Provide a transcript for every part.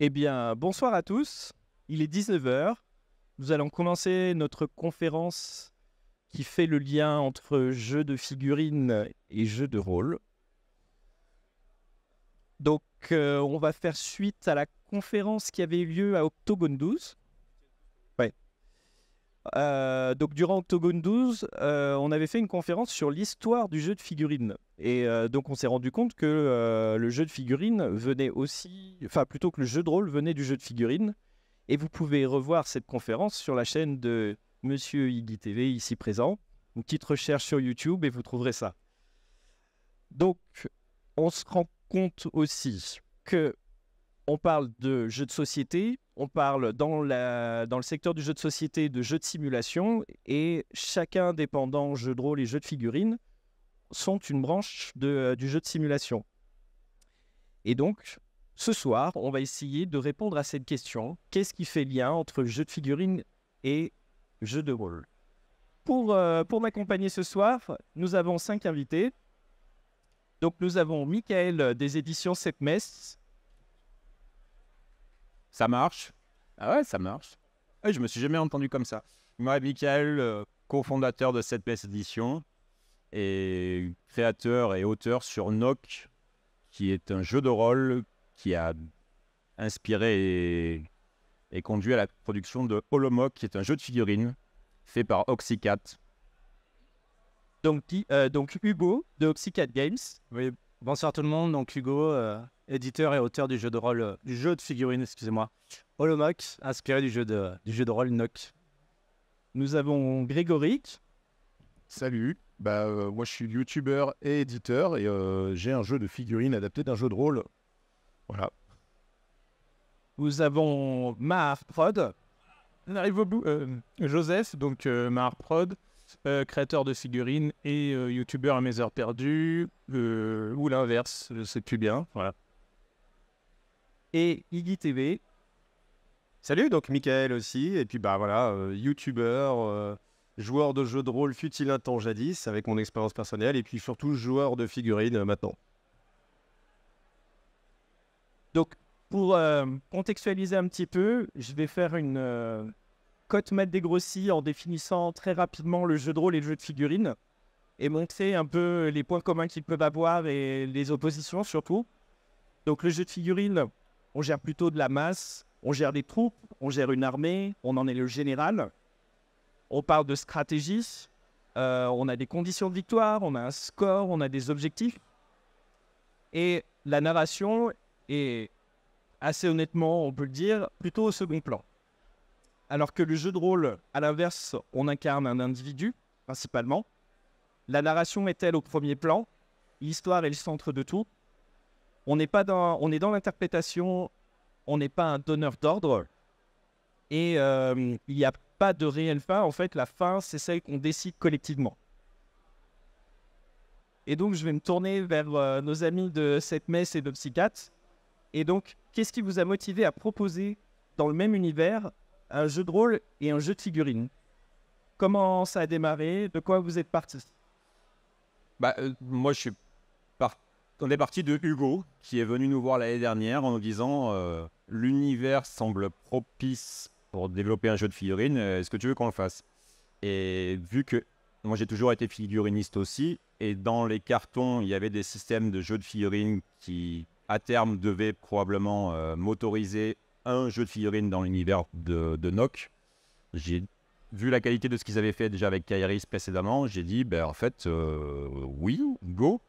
Eh bien, bonsoir à tous. Il est 19 heures. Nous allons commencer notre conférence qui fait le lien entre jeux de figurines et jeux de rôle. Donc, on va faire suite à la conférence qui avait eu lieu à Octogone 12. Ouais. Donc, durant Octogone 12, on avait fait une conférence sur l'histoire du jeu de figurines. Et donc, on s'est rendu compte que le jeu de figurines venait aussi... Enfin, plutôt que le jeu de rôle venait du jeu de figurines. Et vous pouvez revoir cette conférence sur la chaîne de Monsieur Iggy TV, ici présent. Une petite recherche sur YouTube et vous trouverez ça. Donc, on se rend compte aussi que on parle de jeux de société, on parle dans le secteur du jeu de société de jeux de simulation, et chacun dépendant jeux de rôle et jeux de figurines sont une branche du jeu de simulation. Et donc, ce soir, on va essayer de répondre à cette question. Qu'est-ce qui fait lien entre jeu de figurines et jeu de rôle? Pour m'accompagner ce soir, nous avons 5 invités. Donc, nous avons Michael des éditions 7 Messes. Ça marche. Ah ouais, ça marche. Ouais, je me suis jamais entendu comme ça. Moi, Michael, cofondateur de cette Mess Édition et créateur et auteur sur Nock, qui est un jeu de rôle qui a inspiré et conduit à la production de Holomock, qui est un jeu de figurines fait par Oxycat. Donc Hugo de Oxycat Games. Oui, bonsoir tout le monde. Donc Hugo, éditeur et auteur du jeu de rôle, du jeu de figurines, excusez-moi, Holomock, inspiré du jeu de rôle Nock. Nous avons Grégory. Salut, moi je suis youtubeur et éditeur et j'ai un jeu de figurines adapté d'un jeu de rôle. Voilà. Nous avons Mahar Prod. On arrive au bout. Joseph, donc Mahar Prod, créateur de figurines et youtubeur à mes heures perdues, ou l'inverse, je sais plus bien. Voilà. Et Iggy TV. Salut, donc Michael aussi, et puis youtubeur, joueur de jeux de rôle fut-il un temps jadis, avec mon expérience personnelle, et puis surtout joueur de figurines maintenant. Donc, pour contextualiser un petit peu, je vais faire une cote mat dégrossie en définissant très rapidement le jeu de rôle et le jeu de figurines et montrer un peu les points communs qu'ils peuvent avoir et les oppositions surtout. Donc, le jeu de figurines, on gère plutôt de la masse, on gère des troupes, on gère une armée, on en est le général. On parle de stratégie, on a des conditions de victoire, on a un score, on a des objectifs. Et la narration est, assez honnêtement, on peut le dire, plutôt au second plan. Alors que le jeu de rôle, à l'inverse, on incarne un individu, principalement. La narration est, elle, au premier plan. L'histoire est le centre de tout. On est dans l'interprétation, on n'est pas un donneur d'ordre. Et il n'y a pas de réelle fin. En fait, la fin, c'est celle qu'on décide collectivement. Et donc, je vais me tourner vers nos amis de cette messe et de Psycat. Et donc, qu'est-ce qui vous a motivé à proposer, dans le même univers, un jeu de rôle et un jeu de figurines? Comment ça a démarré? De quoi vous êtes parti? Moi, on est parti de Hugo, qui est venu nous voir l'année dernière en nous disant l'univers semble propice pour développer un jeu de figurines, est-ce que tu veux qu'on le fasse? Et vu que moi j'ai toujours été figuriniste aussi, et dans les cartons il y avait des systèmes de jeux de figurines qui à terme devaient probablement motoriser un jeu de figurines dans l'univers de Nock. J'ai vu la qualité de ce qu'ils avaient fait déjà avec Kairis précédemment, j'ai dit en fait oui, go.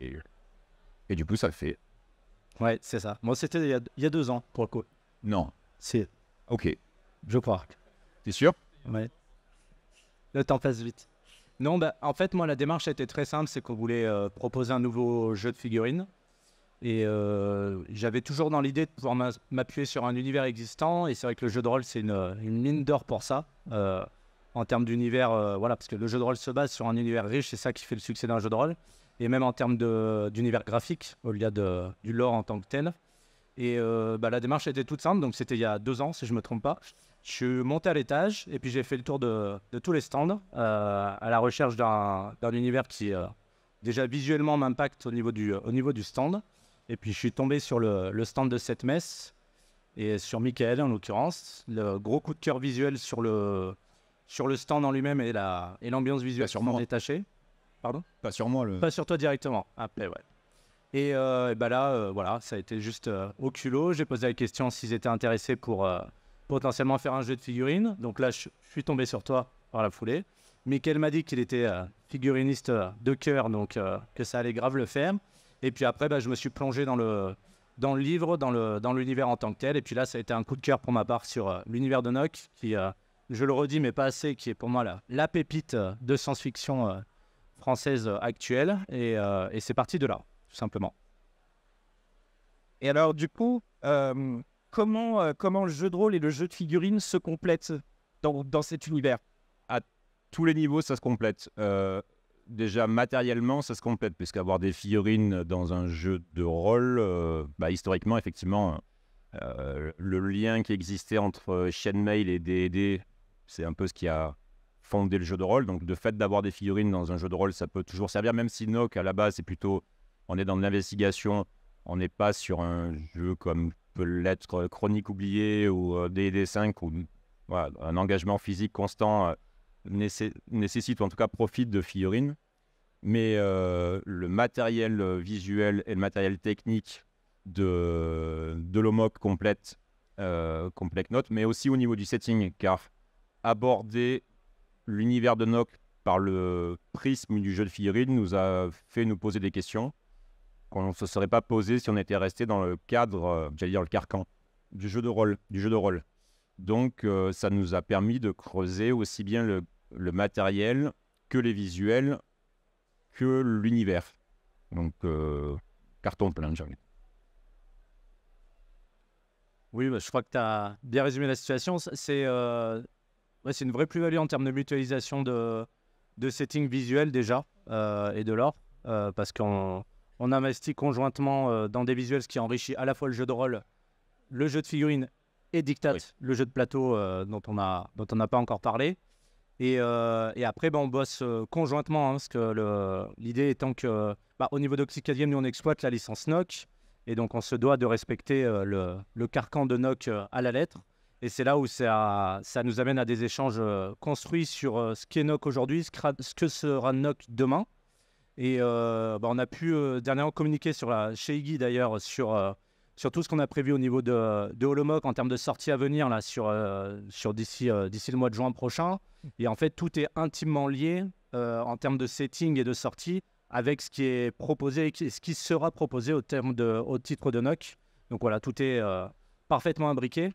Et du coup ça le fait. Ouais, c'est ça. Moi, c'était il y a 2 ans, pour le coup. Non. C'est, Ok. je crois. T'es sûr? Ouais. Le temps passe vite. Non, en fait, moi, la démarche a été très simple. C'est qu'on voulait proposer un nouveau jeu de figurines. Et j'avais toujours dans l'idée de pouvoir m'appuyer sur un univers existant. Et c'est vrai que le jeu de rôle, c'est une mine d'or pour ça. En termes d'univers, voilà, parce que le jeu de rôle se base sur un univers riche. C'est ça qui fait le succès d'un jeu de rôle. Et même en termes d'univers graphique, au-delà du lore en tant que tel. Et la démarche était toute simple. Donc, c'était il y a 2 ans, si je ne me trompe pas. Je suis monté à l'étage et puis j'ai fait le tour de tous les stands à la recherche d'un univers qui déjà visuellement m'impacte au niveau du stand. Et puis je suis tombé sur le stand de cette messe et sur Michael en l'occurrence. Le gros coup de cœur visuel sur le stand en lui-même et l'ambiance visuelle sur sont moi. détachées. Pardon ? Pas sur moi. Pas sur toi directement. Après, ouais. Et bah là, voilà, ça a été juste au culot. J'ai posé la question s'ils étaient intéressés pour potentiellement faire un jeu de figurines. Donc là, je suis tombé sur toi par la foulée. Michael m'a dit qu'il était figuriniste de cœur, donc que ça allait grave le faire. Et puis après, bah, je me suis plongé dans le livre, dans l'univers en tant que tel. Et puis là, ça a été un coup de cœur pour ma part sur l'univers de Nock, qui, je le redis, mais pas assez, qui est pour moi la pépite de science-fiction française actuelle. Et c'est parti de là, tout simplement. Et alors, du coup, comment le jeu de rôle et le jeu de figurines se complètent dans cet univers? À tous les niveaux, ça se complète. Déjà, matériellement, ça se complète, puisqu'avoir des figurines dans un jeu de rôle, historiquement, effectivement, le lien qui existait entre Chainmail et D&D, c'est un peu ce qui a fondé le jeu de rôle. Donc, le fait d'avoir des figurines dans un jeu de rôle, ça peut toujours servir, même si Nock, à la base, c'est plutôt... On est dans de l'investigation, on n'est pas sur un jeu comme peut l'être Chronique oubliée ou D&D 5, où voilà, un engagement physique constant nécessite, ou en tout cas profite de figurines. Mais le matériel visuel et le matériel technique de l'OMOC complète Nock, mais aussi au niveau du setting, car aborder l'univers de Nock par le prisme du jeu de figurines nous a fait nous poser des questions qu'on ne se serait pas posé si on était resté dans le cadre, j'allais dire le carcan, du jeu de rôle. Donc, ça nous a permis de creuser aussi bien le matériel que les visuels, que l'univers. Donc, carton plein, j'ai envie. Oui, bah, je crois que tu as bien résumé la situation. C'est une vraie plus-value en termes de mutualisation de setting visuel déjà et de lore, parce qu'on investit conjointement dans des visuels, ce qui enrichit à la fois le jeu de rôle, le jeu de figurines et Dictat, le jeu de plateau dont on n'a pas encore parlé. Et après, on bosse conjointement, parce que l'idée étant que, au niveau d'Oxycadium, nous on exploite la licence Nock, et donc on se doit de respecter le carcan de Nock à la lettre. Et c'est là où ça nous amène à des échanges construits sur ce qu'est Nock aujourd'hui, ce que sera Nock demain. Et on a pu dernièrement communiquer chez Iggy d'ailleurs sur tout ce qu'on a prévu au niveau de Holomoc en termes de sorties à venir là, sur d'ici le mois de juin prochain. Et en fait, tout est intimement lié en termes de setting et de sortie avec ce qui est proposé et ce qui sera proposé au titre de Nock. Donc voilà, tout est parfaitement imbriqué.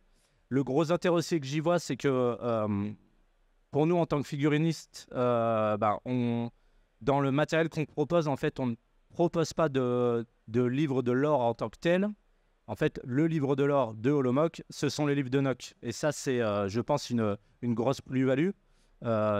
Le gros intérêt aussi que j'y vois, c'est que pour nous, en tant que figuriniste, dans le matériel qu'on propose, en fait, on ne propose pas de livre de lore en tant que tel. En fait, le livre de lore de Holomoc, ce sont les livres de Nock. Et ça, c'est, je pense, une grosse plus-value.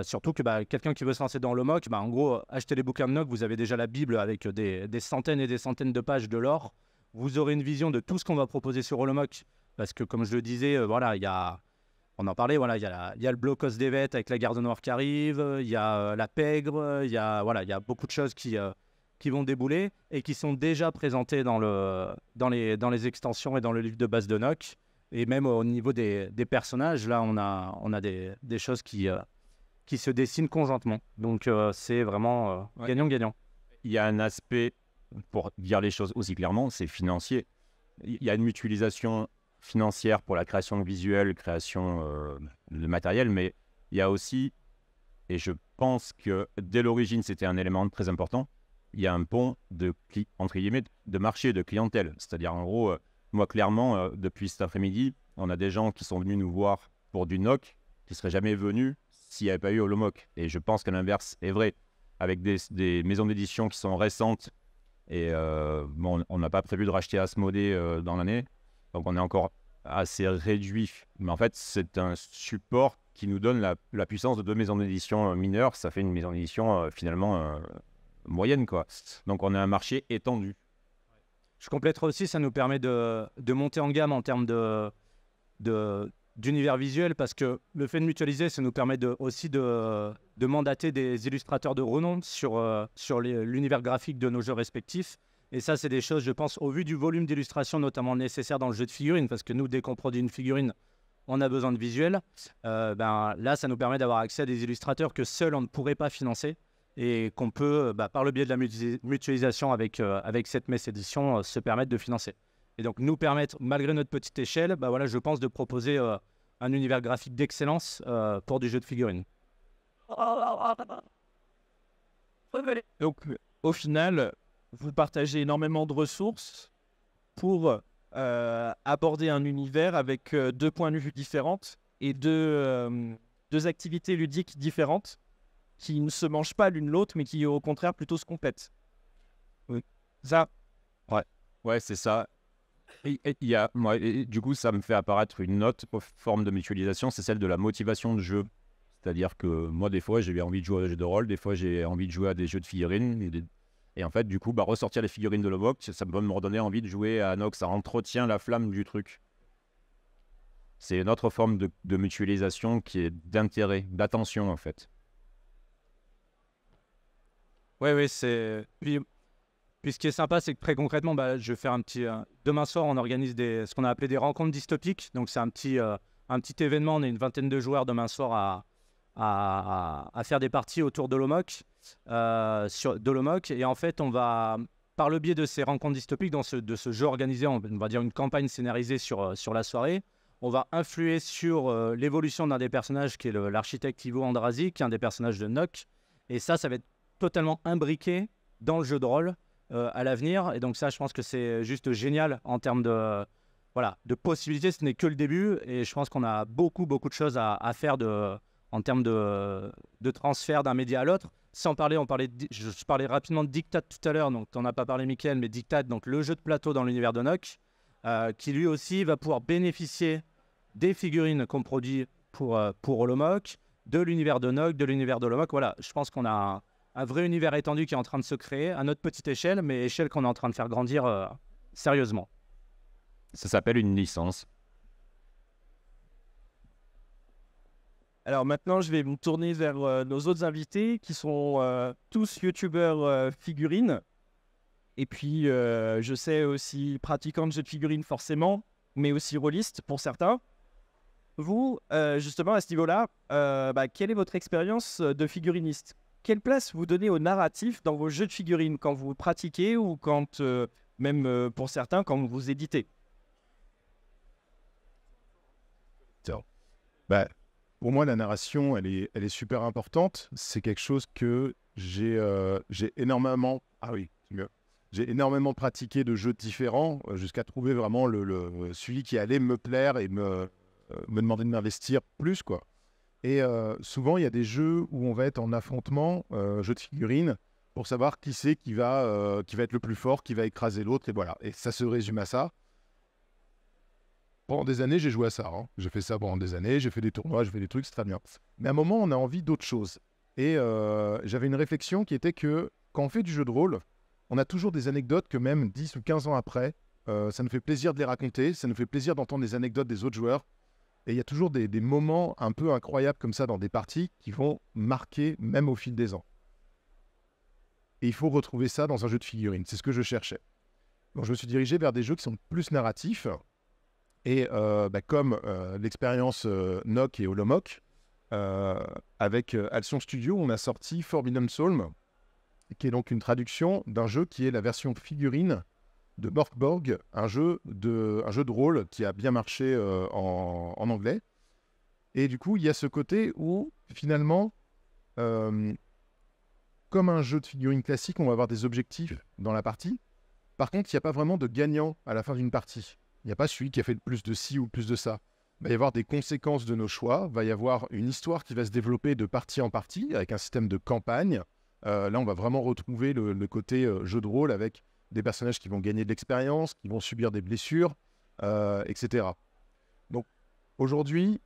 Surtout que quelqu'un qui veut se lancer dans Holomoc, en gros, achetez les bouquins de Nock, vous avez déjà la Bible avec des centaines et des centaines de pages de lore. Vous aurez une vision de tout ce qu'on va proposer sur Holomoc. Parce que, comme je le disais, on en parlait, il y a le Blocos d'Evet avec la Garde Noire qui arrive, il y a la Pègre, il y a beaucoup de choses qui vont débouler et qui sont déjà présentées dans les extensions et dans le livre de base de Nock. Et même au niveau des personnages, là, on a des choses qui se dessinent conjointement. Donc, c'est vraiment gagnant-gagnant. Il y a un aspect, pour dire les choses aussi clairement, c'est financier. Il y a une mutualisation financière pour la création de visuels, création de matériel, mais il y a aussi, et je pense que dès l'origine c'était un élément très important, il y a un pont entre guillemets de marché, de clientèle. C'est-à-dire en gros, moi clairement, depuis cet après-midi, on a des gens qui sont venus nous voir pour du Nock, qui ne seraient jamais venus s'il n'y avait pas eu Holomoc. Et je pense que l'inverse est vrai, avec des maisons d'édition qui sont récentes, et on n'a pas prévu de racheter Asmodée dans l'année. Donc on est encore assez réduit. Mais en fait, c'est un support qui nous donne la puissance de 2 maisons d'édition mineures. Ça fait une maison d'édition finalement moyenne, quoi. Donc on a un marché étendu. Je compléterai aussi, ça nous permet de monter en gamme en termes d'univers visuel, parce que le fait de mutualiser, ça nous permet aussi de mandater des illustrateurs de renom sur l'univers graphique de nos jeux respectifs. Et ça, c'est des choses, je pense, au vu du volume d'illustration notamment nécessaire dans le jeu de figurines, parce que nous, dès qu'on produit une figurine, on a besoin de visuels. Là, ça nous permet d'avoir accès à des illustrateurs que seuls on ne pourrait pas financer et qu'on peut, par le biais de la mutualisation avec cette messe édition, se permettre de financer. Et donc, nous permettre, malgré notre petite échelle, je pense, de proposer un univers graphique d'excellence pour du jeu de figurines. Donc, au final, vous partagez énormément de ressources pour aborder un univers avec 2 points de vue différents et 2 activités ludiques différentes qui ne se mangent pas l'une l'autre, mais qui au contraire plutôt se complètent. Oui. Ça. Ouais, c'est ça. Du coup, ça me fait apparaître une autre forme de mutualisation, c'est celle de la motivation de jeu. C'est-à-dire que moi, des fois, j'ai envie de jouer à des jeux de rôle, des fois, j'ai envie de jouer à des jeux de figurines. Et en fait, du coup, ressortir les figurines de l'Omoc, ça peut me redonner envie de jouer à Nox. Ça entretient la flamme du truc. C'est une autre forme de mutualisation qui est d'intérêt, d'attention, en fait. Oui, c'est... Puis ce qui est sympa, c'est que très concrètement, je vais faire un petit... Demain soir, on organise ce qu'on a appelé des rencontres dystopiques. Donc, c'est un petit événement. On est une vingtaine de joueurs demain soir à faire des parties autour de l'Omoc. De l'Omoc. Et en fait, on va, par le biais de ces rencontres dystopiques, de ce jeu organisé, on va dire une campagne scénarisée sur la soirée, on va influer sur l'évolution d'un des personnages qui est l'architecte Ivo Andrasy, qui est un des personnages de Nock. Et ça va être totalement imbriqué dans le jeu de rôle à l'avenir. Et donc ça, je pense que c'est juste génial en termes de possibilités. Ce n'est que le début. Et je pense qu'on a beaucoup de choses à faire en termes de transfert d'un média à l'autre. Sans parler, je parlais rapidement de Dictat tout à l'heure, donc tu n'en as pas parlé, Mickaël, mais Dictat, donc le jeu de plateau dans l'univers de Nock, qui lui aussi va pouvoir bénéficier des figurines qu'on produit pour Holomoc, de l'univers de Nock, de l'univers de Holomoc. Voilà, je pense qu'on a un vrai univers étendu qui est en train de se créer à notre petite échelle, mais échelle qu'on est en train de faire grandir sérieusement. Ça s'appelle une licence. Alors maintenant, je vais me tourner vers nos autres invités qui sont tous youtubeurs figurines. Et puis, je sais aussi pratiquants de jeux de figurines forcément, mais aussi rôlistes pour certains. Vous, justement, à ce niveau-là, quelle est votre expérience de figuriniste? Quelle place vous donnez au narratif dans vos jeux de figurines quand vous pratiquez ou quand, même pour certains, quand vous éditez? Pour moi, la narration, elle est super importante. C'est quelque chose que j'ai énormément... Ah oui, c'est mieux. J'ai énormément pratiqué de jeux différents jusqu'à trouver vraiment celui qui allait me plaire et me demander de m'investir plus, quoi. Et souvent, il y a des jeux où on va être en affrontement, jeu de figurines, pour savoir qui c'est qui va être le plus fort, qui va écraser l'autre, et voilà. Et ça se résume à ça. Pendant des années, j'ai joué à ça. J'ai fait ça pendant des années, j'ai fait des tournois, j'ai fait des trucs, c'est très bien. Mais à un moment, on a envie d'autre chose. Et j'avais une réflexion qui était que quand on fait du jeu de rôle, on a toujours des anecdotes que même 10 ou 15 ans après, ça nous fait plaisir de les raconter, ça nous fait plaisir d'entendre les anecdotes des autres joueurs. Et il y a toujours des moments un peu incroyables comme ça dans des parties qui vont marquer même au fil des ans. Et il faut retrouver ça dans un jeu de figurines. C'est ce que je cherchais. Donc je me suis dirigé vers des jeux qui sont plus narratifs. Et comme l'expérience Nock et Holomoc, avec Alcyon Studio, on a sorti Forbidden Psalm, qui est donc une traduction d'un jeu qui est la version figurine de Morkborg, un jeu de rôle qui a bien marché en anglais. Et du coup, il y a ce côté où, finalement, comme un jeu de figurines classique, on va avoir des objectifs dans la partie. Par contre, il n'y a pas vraiment de gagnant à la fin d'une partie. Il n'y a pas celui qui a fait le plus de ci ou plus de ça. Il va y avoir des conséquences de nos choix. Il va y avoir une histoire qui va se développer de partie en partie, avec un système de campagne. Là, on va vraiment retrouver le côté jeu de rôle avec des personnages qui vont gagner de l'expérience, qui vont subir des blessures, etc. Donc, aujourd'hui,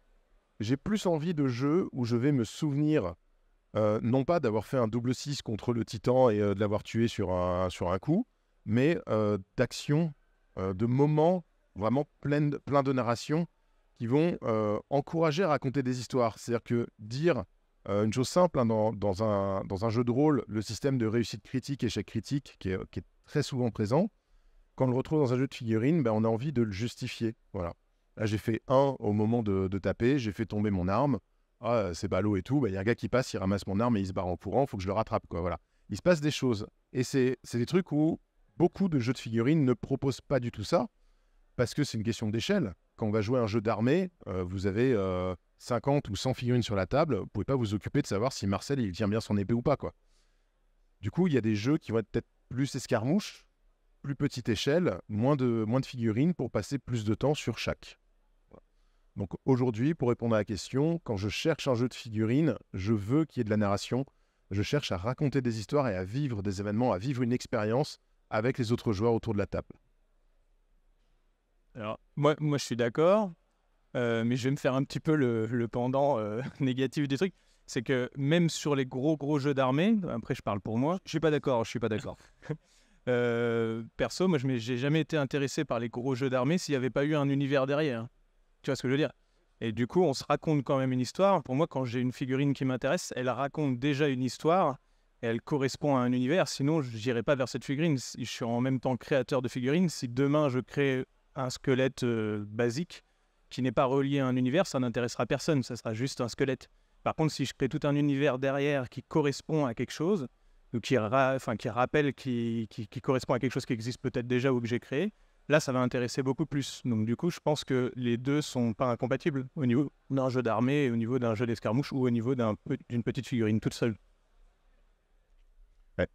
j'ai plus envie de jeux où je vais me souvenir, non pas d'avoir fait un double 6 contre le titan et de l'avoir tué sur un coup, mais d'actions, de moments vraiment plein de narration qui vont encourager à raconter des histoires. C'est-à-dire que dire une chose simple, dans un jeu de rôle, le système de réussite critique, échec critique, qui est très souvent présent. Quand on le retrouve dans un jeu de figurines, ben, on a envie de le justifier. Voilà. Là, j'ai fait 1 au moment de taper, j'ai fait tomber mon arme. Ah, c'est ballot et tout. Ben, y a un gars qui passe, il ramasse mon arme et il se barre en courant, il faut que je le rattrape, quoi. Voilà. Il se passe des choses. Et c'est des trucs où beaucoup de jeux de figurines ne proposent pas du tout ça, parce que c'est une question d'échelle. Quand on va jouer à un jeu d'armée, vous avez 50 ou 100 figurines sur la table, vous ne pouvez pas vous occuper de savoir si Marcel il tient bien son épée ou pas, quoi. Du coup, il y a des jeux qui vont être peut-être plus escarmouches, plus petite échelle, moins de figurines pour passer plus de temps sur chaque. Voilà. Donc aujourd'hui, pour répondre à la question, quand je cherche un jeu de figurines, je veux qu'il y ait de la narration. Je cherche à raconter des histoires et à vivre des événements, à vivre une expérience avec les autres joueurs autour de la table. Alors, moi je suis d'accord, mais je vais me faire un petit peu le pendant négatif du truc. C'est que même sur les gros jeux d'armée, après je parle pour moi, Je suis pas d'accord. perso, moi j'ai jamais été intéressé par les gros jeux d'armée s'il n'y avait pas eu un univers derrière. Tu vois ce que je veux dire? Et du coup, on se raconte quand même une histoire. Pour moi, quand j'ai une figurine qui m'intéresse, elle raconte déjà une histoire et elle correspond à un univers. Sinon, je n'irai pas vers cette figurine. Je suis en même temps créateur de figurines. Si demain, je crée un squelette basique qui n'est pas relié à un univers, ça n'intéressera personne. Ça sera juste un squelette. Par contre, si je crée tout un univers derrière qui correspond à quelque chose, ou qui rappelle, qui correspond à quelque chose qui existe peut-être déjà ou que j'ai créé, là, ça va intéresser beaucoup plus. Donc, du coup, je pense que les deux sont pas incompatibles au niveau d'un jeu d'armée, au niveau d'un jeu d'escarmouche ou au niveau d'une petite figurine toute seule. Ouais.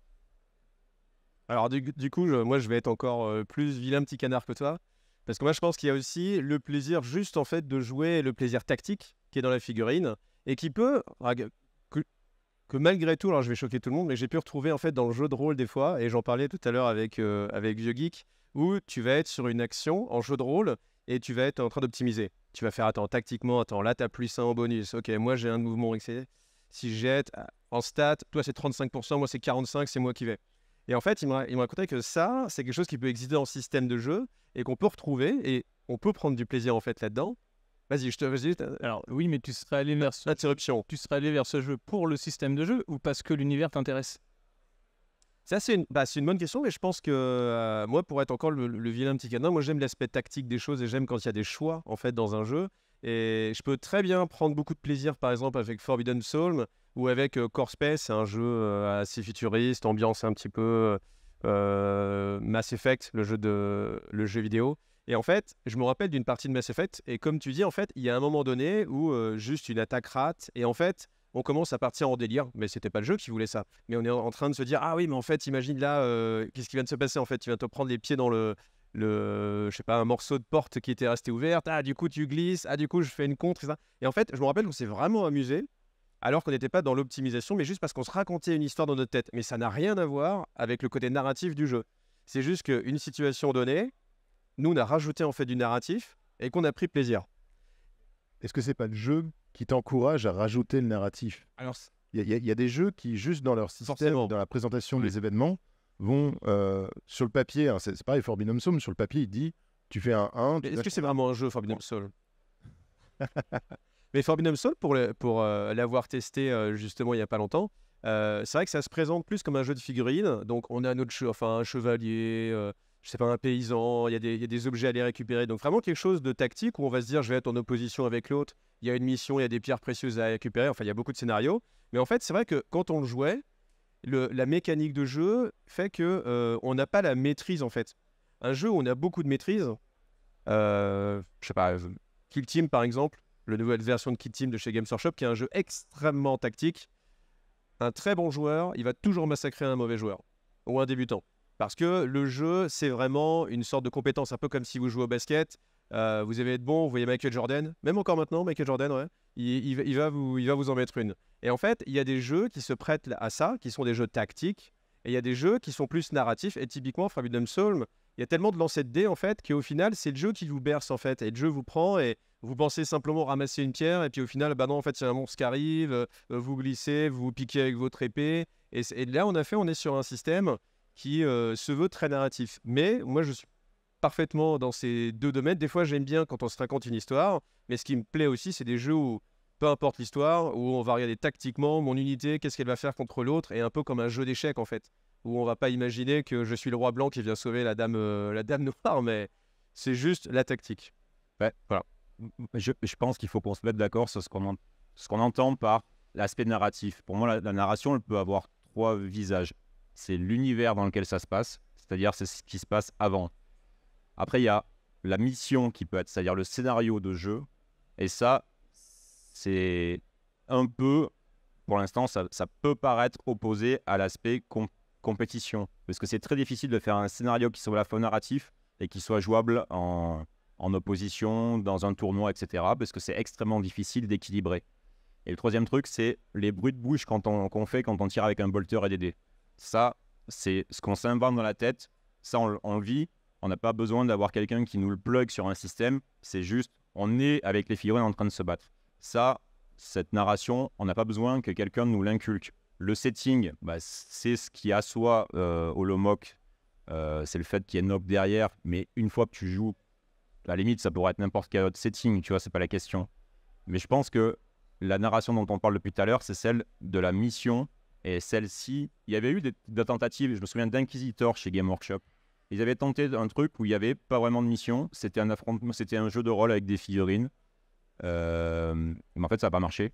Alors du coup, moi, je vais être encore plus vilain petit canard que toi. Parce que moi, je pense qu'il y a aussi le plaisir juste, en fait, de jouer, le plaisir tactique qui est dans la figurine et qui peut... Que malgré tout, alors je vais choquer tout le monde, mais j'ai pu retrouver, en fait, dans le jeu de rôle des fois, et j'en parlais tout à l'heure avec Vieux Geek, où tu vas être sur une action en jeu de rôle et tu vas être en train d'optimiser. Tu vas faire, attends, tactiquement, attends, là, t'as plus 1 en bonus. Ok, moi, j'ai un mouvement excellent. Si je jette en stat, toi, c'est 35%, moi, c'est 45%, c'est moi qui vais. Et en fait, il me racontait que ça, c'est quelque chose qui peut exister dans le système de jeu et qu'on peut retrouver et on peut prendre du plaisir, en fait, là-dedans. Vas-y. Alors, oui, mais tu serais allé vers Interruption. ce jeu pour le système de jeu ou parce que l'univers t'intéresse? Ça, c'est une bonne question, mais je pense que moi, pour être encore le vilain petit canin, moi, j'aime l'aspect tactique des choses et j'aime quand il y a des choix, en fait, dans un jeu. Et je peux très bien prendre beaucoup de plaisir, par exemple, avec Forbidden Psalm ou avec Core Space, c'est un jeu assez futuriste, ambiance un petit peu Mass Effect, le jeu vidéo. Et en fait, je me rappelle d'une partie de Mass Effect, et comme tu dis, en fait, il y a un moment donné où juste une attaque rate, et en fait, on commence à partir en délire, mais c'était pas le jeu qui voulait ça. Mais on est en train de se dire, ah oui, mais en fait, imagine là, qu'est-ce qui vient de se passer en fait? Tu viens de te prendre les pieds dans je sais pas, un morceau de porte qui était resté ouverte, ah du coup tu glisses, ah du coup je fais une contre, et ça. Et en fait, je me rappelle qu'on s'est vraiment amusé, alors qu'on n'était pas dans l'optimisation, mais juste parce qu'on se racontait une histoire dans notre tête. Mais ça n'a rien à voir avec le côté narratif du jeu. C'est juste qu'une situation donnée, nous on a rajouté en fait du narratif et qu'on a pris plaisir. Est-ce que c'est pas le jeu qui t'encourage à rajouter le narratif? Alors, Il y a des jeux qui, juste dans leur système, Forcément. dans la présentation Oui. des événements, vont sur le papier, hein, c'est pareil, Forbidden Psalm, sur le papier, il dit, tu fais un 1. Mais est-ce que c'est vraiment un jeu, Forbidden Soul? Mais Forbidden Soul, pour l'avoir testé justement il n'y a pas longtemps, c'est vrai que ça se présente plus comme un jeu de figurines. Donc on a un chevalier, je sais pas, un paysan, il y a des objets à les récupérer. Donc vraiment quelque chose de tactique où on va se dire je vais être en opposition avec l'autre, il y a une mission, il y a des pierres précieuses à récupérer, enfin il y a beaucoup de scénarios. Mais en fait c'est vrai que quand on le jouait, la mécanique de jeu fait que on n'a pas la maîtrise en fait. Un jeu où on a beaucoup de maîtrise, je sais pas, Kill Team par exemple, la nouvelle version de Kill Team de chez Games Workshop, qui est un jeu extrêmement tactique. Un très bon joueur, il va toujours massacrer un mauvais joueur ou un débutant. Parce que le jeu, c'est vraiment une sorte de compétence, un peu comme si vous jouez au basket. Vous allez être bon, vous voyez Michael Jordan, même encore maintenant, Michael Jordan, ouais, il va vous en mettre une. Et en fait, il y a des jeux qui se prêtent à ça, qui sont des jeux tactiques, et il y a des jeux qui sont plus narratifs. Et typiquement, Forbidden Psalm, il y a tellement de lancers de dés, en fait, qu'au final, c'est le jeu qui vous berce, en fait. Et le jeu vous prend et vous pensez simplement ramasser une pierre, et puis au final, bah non, en fait, il y a un monstre qui arrive, vous glissez, vous piquez avec votre épée. Et là, on est sur un système qui se veut très narratif. Mais moi, je suis parfaitement dans ces deux domaines. Des fois, j'aime bien quand on se raconte une histoire, mais ce qui me plaît aussi, c'est des jeux où, peu importe l'histoire, où on va regarder tactiquement mon unité, qu'est-ce qu'elle va faire contre l'autre, et un peu comme un jeu d'échecs, en fait. où on va pas imaginer que je suis le roi blanc qui vient sauver la dame noire, mais c'est juste la tactique. Ouais. Voilà. Je pense qu'il faut qu'on se mette d'accord sur ce qu'on entend par l'aspect narratif. Pour moi, la narration, elle peut avoir 3 visages. C'est l'univers dans lequel ça se passe, c'est-à-dire c'est ce qui se passe avant. Après, il y a la mission qui peut être, c'est-à-dire le scénario de jeu. Et ça, c'est un peu, pour l'instant, ça peut paraître opposé à l'aspect compétition. Parce que c'est très difficile de faire un scénario qui soit à la fois narratif et qui soit jouable en opposition, dans un tournoi, etc. Parce que c'est extrêmement difficile d'équilibrer. Et le troisième truc, c'est les bruits de bouche qu'on fait quand on tire avec un bolter et des dés. Ça, c'est ce qu'on s'invente dans la tête. Ça, on le vit. On n'a pas besoin d'avoir quelqu'un qui nous le plug sur un système. C'est juste, on est avec les figurines en train de se battre. Ça, cette narration, on n'a pas besoin que quelqu'un nous l'inculque. Le setting, c'est ce qui assoit Holomoc. C'est le fait qu'il y ait Nock derrière. Mais une fois que tu joues, à la limite, ça pourrait être n'importe quel autre setting. Tu vois, c'est pas la question. Mais je pense que la narration dont on parle depuis tout à l'heure, c'est celle de la mission. Et celle-ci, il y avait eu des tentatives. Je me souviens d'Inquisitor chez Game Workshop. Ils avaient tenté un truc où il n'y avait pas vraiment de mission. C'était un affrontement, c'était un jeu de rôle avec des figurines. Mais en fait, ça n'a pas marché.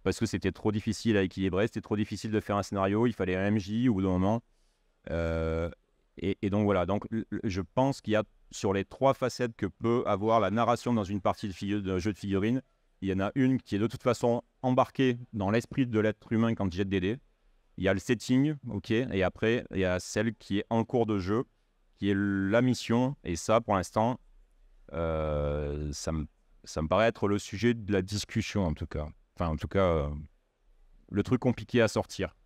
Parce que c'était trop difficile à équilibrer. C'était trop difficile de faire un scénario. Il fallait un MJ au bout d'un moment. Et donc voilà. Donc, je pense qu'il y a sur les 3 facettes que peut avoir la narration dans une partie d'un jeu de figurines, il y en a une qui est de toute façon embarquée dans l'esprit de l'être humain quand il jette des dés. Il y a le setting, ok. Et après, il y a celle qui est en cours de jeu, qui est la mission. Et ça, pour l'instant, ça me paraît être le sujet de la discussion, en tout cas. Enfin, en tout cas, le truc compliqué à sortir.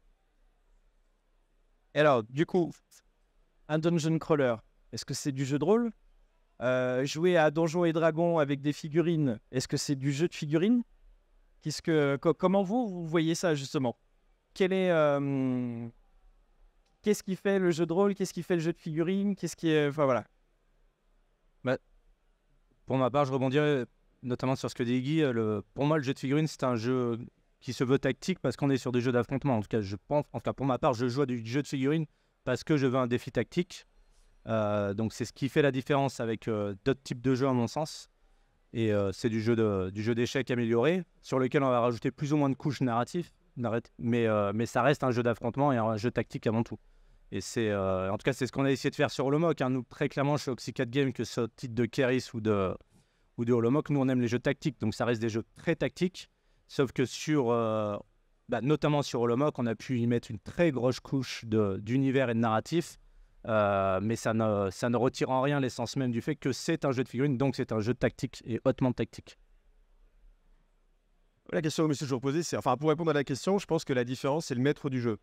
Et alors, du coup, un dungeon crawler, est-ce que c'est du jeu de rôle? Jouer à Donjons et Dragons avec des figurines, est-ce que c'est du jeu de figurines? Comment vous voyez ça, justement? Qu'est-ce qui fait le jeu de rôle? Qu'est-ce qui fait le jeu de figurines? Enfin, voilà. Pour ma part, je rebondirais notamment sur ce que dit Guy. Pour moi, le jeu de figurines, c'est un jeu qui se veut tactique parce qu'on est sur des jeux d'affrontement. En tout cas, pour ma part, je joue à du jeu de figurines parce que je veux un défi tactique. Donc, c'est ce qui fait la différence avec d'autres types de jeux, à mon sens. Et c'est du jeu d'échecs amélioré sur lequel on va rajouter plus ou moins de couches narratives. Mais ça reste un jeu d'affrontement et un jeu tactique avant tout. Et en tout cas, c'est ce qu'on a essayé de faire sur Holomoc. Nous, très clairement, chez Oxycat Game, que ce titre de Keris ou de Holomoc, nous, on aime les jeux tactiques. Donc, ça reste des jeux très tactiques. Sauf que notamment sur Holomoc, on a pu y mettre une très grosse couche d'univers et de narratif. Mais ça ne retire en rien l'essence même du fait que c'est un jeu de figurines. Donc, c'est un jeu tactique et hautement tactique. La question que je me suis toujours posée, c'est, pour répondre à la question, je pense que la différence, c'est le maître du jeu.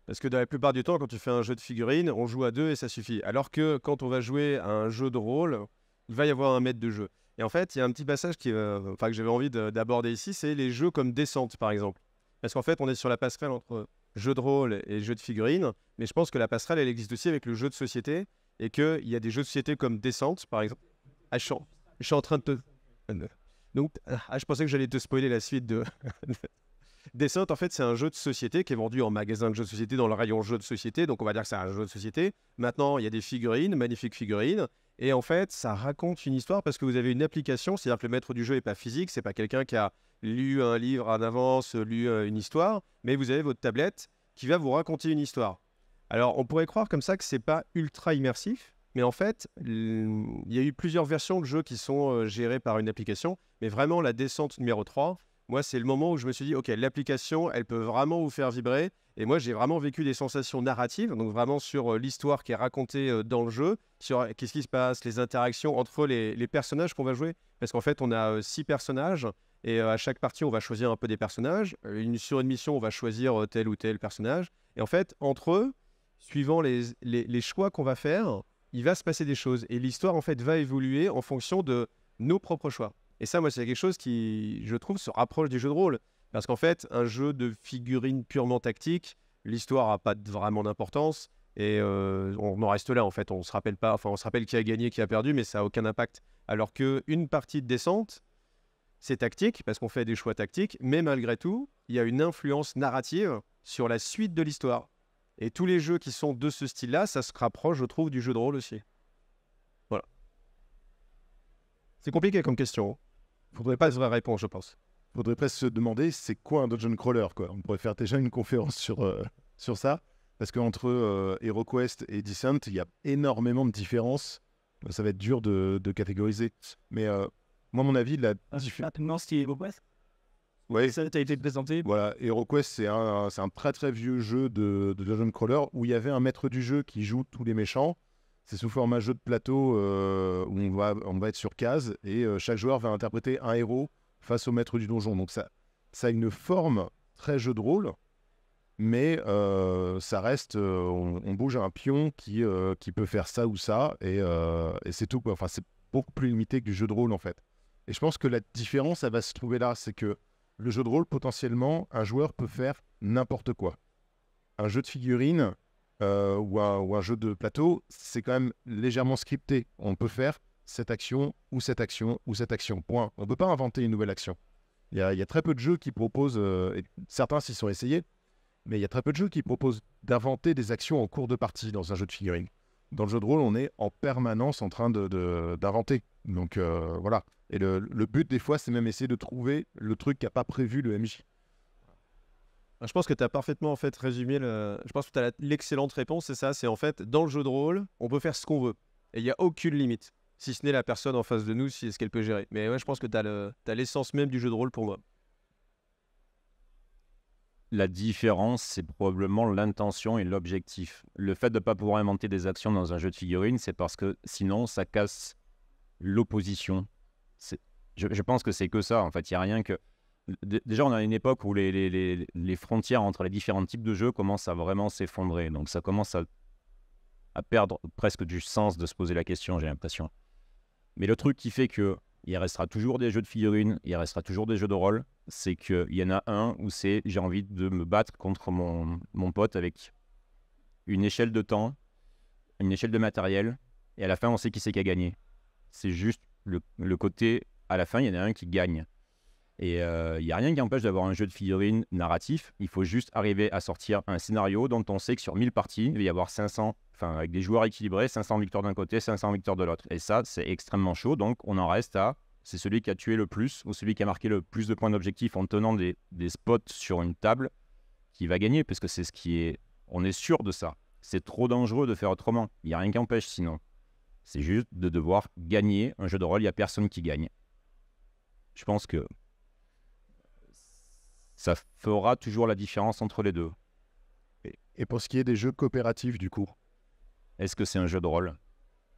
Parce que dans la plupart du temps, quand tu fais un jeu de figurines, on joue à 2 et ça suffit. Alors que quand on va jouer à un jeu de rôle, il va y avoir un maître de jeu. Et en fait, il y a un petit passage que j'avais envie d'aborder ici, c'est les jeux comme Descente, par exemple. Parce qu'en fait, on est sur la passerelle entre jeu de rôle et jeu de figurines, mais je pense que la passerelle, elle existe aussi avec le jeu de société, et qu'il y a des jeux de société comme Descente, par exemple. Je suis en train de te... Donc, je pensais que j'allais te spoiler la suite de... Descente, en fait, c'est un jeu de société qui est vendu en magasin de jeux de société dans le rayon jeux de société. Donc, on va dire que c'est un jeu de société. Maintenant, il y a des figurines, magnifiques figurines. Et en fait, ça raconte une histoire parce que vous avez une application. C'est-à-dire que le maître du jeu n'est pas physique. C'est pas quelqu'un qui a lu un livre en avance, lu une histoire. Mais vous avez votre tablette qui va vous raconter une histoire. Alors, on pourrait croire comme ça que c'est pas ultra immersif. Mais en fait, il y a eu plusieurs versions de jeux qui sont gérées par une application. Mais vraiment, la descente numéro 3... Moi, c'est le moment où je me suis dit, OK, l'application, elle peut vraiment vous faire vibrer. Et moi, j'ai vraiment vécu des sensations narratives, donc vraiment sur l'histoire qui est racontée dans le jeu, sur qu'est-ce qui se passe, les interactions entre les personnages qu'on va jouer. Parce qu'en fait, on a 6 personnages, et à chaque partie, on va choisir un peu des personnages. Sur une mission, on va choisir tel ou tel personnage. Et en fait, entre eux, suivant les choix qu'on va faire, il va se passer des choses. Et l'histoire, en fait, va évoluer en fonction de nos propres choix. Et ça, moi, c'est quelque chose qui, je trouve, se rapproche du jeu de rôle. Parce qu'en fait, un jeu de figurines purement tactique, l'histoire n'a pas vraiment d'importance. Et on en reste là, en fait. On se rappelle pas, on se rappelle qui a gagné, qui a perdu, mais ça n'a aucun impact. Alors qu'une partie de descente, c'est tactique, parce qu'on fait des choix tactiques. Mais malgré tout, il y a une influence narrative sur la suite de l'histoire. Et tous les jeux qui sont de ce style-là, ça se rapproche, je trouve, du jeu de rôle aussi. Voilà. C'est compliqué comme question. Faudrait pas de vraie réponse, je pense. Faudrait presque se demander c'est quoi un dungeon crawler, quoi. On pourrait faire déjà une conférence sur ça, parce qu'entre HeroQuest et Descent, il y a énormément de différences. Ça va être dur de catégoriser. Mais moi, à mon avis, Maintenant, ce qui est HeroQuest, ouais, ça a été présenté. voilà, HeroQuest, c'est un très très vieux jeu de dungeon crawler où il y avait un maître du jeu qui joue tous les méchants. C'est sous format jeu de plateau où on va être sur case et chaque joueur va interpréter un héros face au maître du donjon. Donc ça a une forme très jeu de rôle, mais ça reste, on bouge un pion qui peut faire ça ou ça et c'est tout, quoi. Enfin, c'est beaucoup plus limité que du jeu de rôle en fait. Et je pense que la différence, elle va se trouver là, c'est que le jeu de rôle, potentiellement, un joueur peut faire n'importe quoi. Un jeu de figurines ou un jeu de plateau, c'est quand même légèrement scripté. On peut faire cette action ou cette action ou cette action. Point. On ne peut pas inventer une nouvelle action. Il y a très peu de jeux qui proposent, et certains s'y sont essayés, mais il y a très peu de jeux qui proposent d'inventer des actions en cours de partie dans un jeu de figurines. Dans le jeu de rôle, on est en permanence en train d'inventer. Donc voilà. Et le but, des fois, c'est même essayer de trouver le truc qu'a pas prévu le MJ. Je pense que tu as parfaitement en fait résumé je pense que tu as l'excellente réponse, c'est ça, c'est en fait dans le jeu de rôle, on peut faire ce qu'on veut et il n'y a aucune limite, si ce n'est la personne en face de nous, si est-ce qu'elle peut gérer. Mais ouais, je pense que tu as l'essence même du jeu de rôle pour moi. La différence, c'est probablement l'intention et l'objectif. Le fait de ne pas pouvoir inventer des actions dans un jeu de figurines, c'est parce que sinon, ça casse l'opposition. Je pense que c'est que ça, en fait. Il n'y a rien que... Déjà, on a une époque où les frontières entre les différents types de jeux commencent à vraiment s'effondrer. Donc, ça commence à perdre presque du sens de se poser la question, j'ai l'impression. Mais le truc qui fait qu'il restera toujours des jeux de figurines, il restera toujours des jeux de rôle, c'est qu'il y en a un où c'est j'ai envie de me battre contre mon pote avec une échelle de temps, une échelle de matériel, et à la fin, on sait qui c'est qui a gagné. C'est juste le côté, à la fin, il y en a un qui gagne. Et il n'y a rien qui empêche d'avoir un jeu de figurines narratif. Il faut juste arriver à sortir un scénario dont on sait que sur 1000 parties, il va y avoir 500, enfin avec des joueurs équilibrés, 500 victoires d'un côté, 500 victoires de l'autre. Et ça, c'est extrêmement chaud. Donc on en reste à, c'est celui qui a tué le plus ou celui qui a marqué le plus de points d'objectif en tenant des spots sur une table qui va gagner, parce que c'est ce qui est... On est sûr de ça. C'est trop dangereux de faire autrement. Il n'y a rien qui empêche sinon. C'est juste de devoir gagner un jeu de rôle. Il n'y a personne qui gagne. Je pense que ça fera toujours la différence entre les deux. Et pour ce qui est des jeux coopératifs, du coup, Est-ce que c'est un jeu de rôle?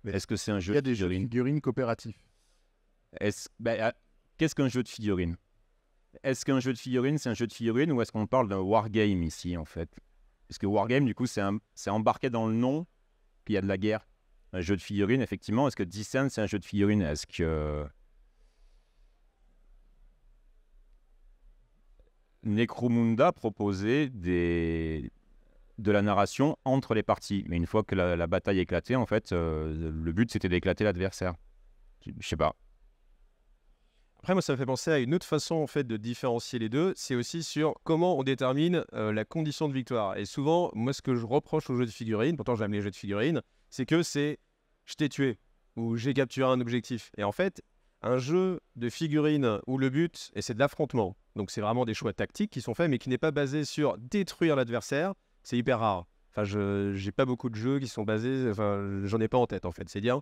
Est-ce que c'est un jeu il y a de des jeux de figurines? figurines coopératifs. Qu'est-ce qu'un jeu de figurines? Est-ce qu'un jeu de figurines, c'est un jeu de figurines ou est-ce qu'on parle d'un wargame ici, en fait? Parce que wargame, du coup, c'est embarqué dans le nom qu'il y a de la guerre. Un jeu de figurines, effectivement. Est-ce que Descent, c'est un jeu de figurines? Est-ce que Necromunda proposait de la narration entre les parties? Mais une fois que la bataille éclatait, en fait, le but, c'était d'éclater l'adversaire. Je sais pas. Après, moi, ça me fait penser à une autre façon en fait de différencier les deux. C'est aussi sur comment on détermine la condition de victoire. Et souvent, moi, ce que je reproche aux jeux de figurines, pourtant j'aime les jeux de figurines, c'est que c'est je t'ai tué ou j'ai capturé un objectif. Et en fait, un jeu de figurines où le but, et c'est de l'affrontement, donc c'est vraiment des choix tactiques qui sont faits, mais qui n'est pas basé sur détruire l'adversaire, c'est hyper rare. Enfin, j'ai pas beaucoup de jeux qui sont basés, enfin, j'en ai pas en tête en fait, c'est bien.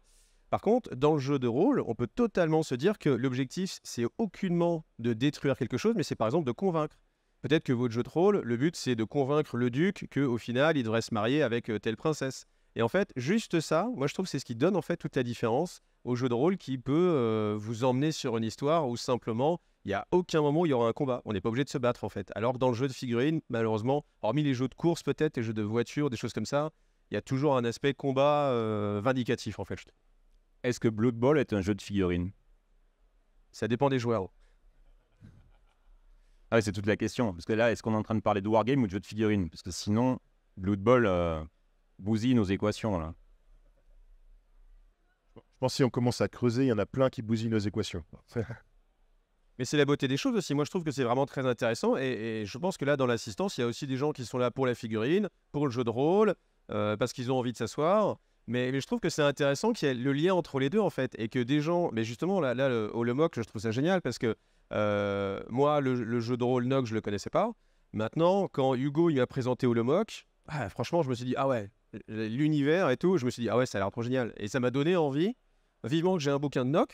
Par contre, dans le jeu de rôle, on peut totalement se dire que l'objectif, c'est aucunement de détruire quelque chose, mais c'est par exemple de convaincre. Peut-être que votre jeu de rôle, le but, c'est de convaincre le duc qu'au final, il devrait se marier avec telle princesse. Et en fait, juste ça, moi je trouve que c'est ce qui donne en fait toute la différence au jeu de rôle qui peut vous emmener sur une histoire où simplement, il n'y a aucun moment où il y aura un combat. On n'est pas obligé de se battre en fait. Alors que dans le jeu de figurines, malheureusement, hormis les jeux de course peut-être, les jeux de voiture, des choses comme ça, il y a toujours un aspect combat vindicatif en fait. Est-ce que Blood Bowl est un jeu de figurines? Ça dépend des joueurs. Ah oui, c'est toute la question. Parce que là, est-ce qu'on est en train de parler de wargame ou de jeu de figurines? Parce que sinon, Blood Bowl bousille nos équations, là. Je pense que si on commence à creuser, il y en a plein qui bousillent nos équations. Mais c'est la beauté des choses aussi. Moi, je trouve que c'est vraiment très intéressant. Et je pense que là, dans l'assistance, il y a aussi des gens qui sont là pour la figurine, pour le jeu de rôle, parce qu'ils ont envie de s'asseoir. Mais je trouve que c'est intéressant qu'il y ait le lien entre les deux, en fait. Et que des gens... Mais justement, là le Holomoc, je trouve ça génial parce que moi, le jeu de rôle Nog, je le connaissais pas. Maintenant, quand Hugo il m'a présenté Holomoc, franchement, je me suis dit, ah ouais, l'univers et tout, je me suis dit, ah ouais, ça a l'air trop génial. Et ça m'a donné envie, vivement que j'ai un bouquin de Nog.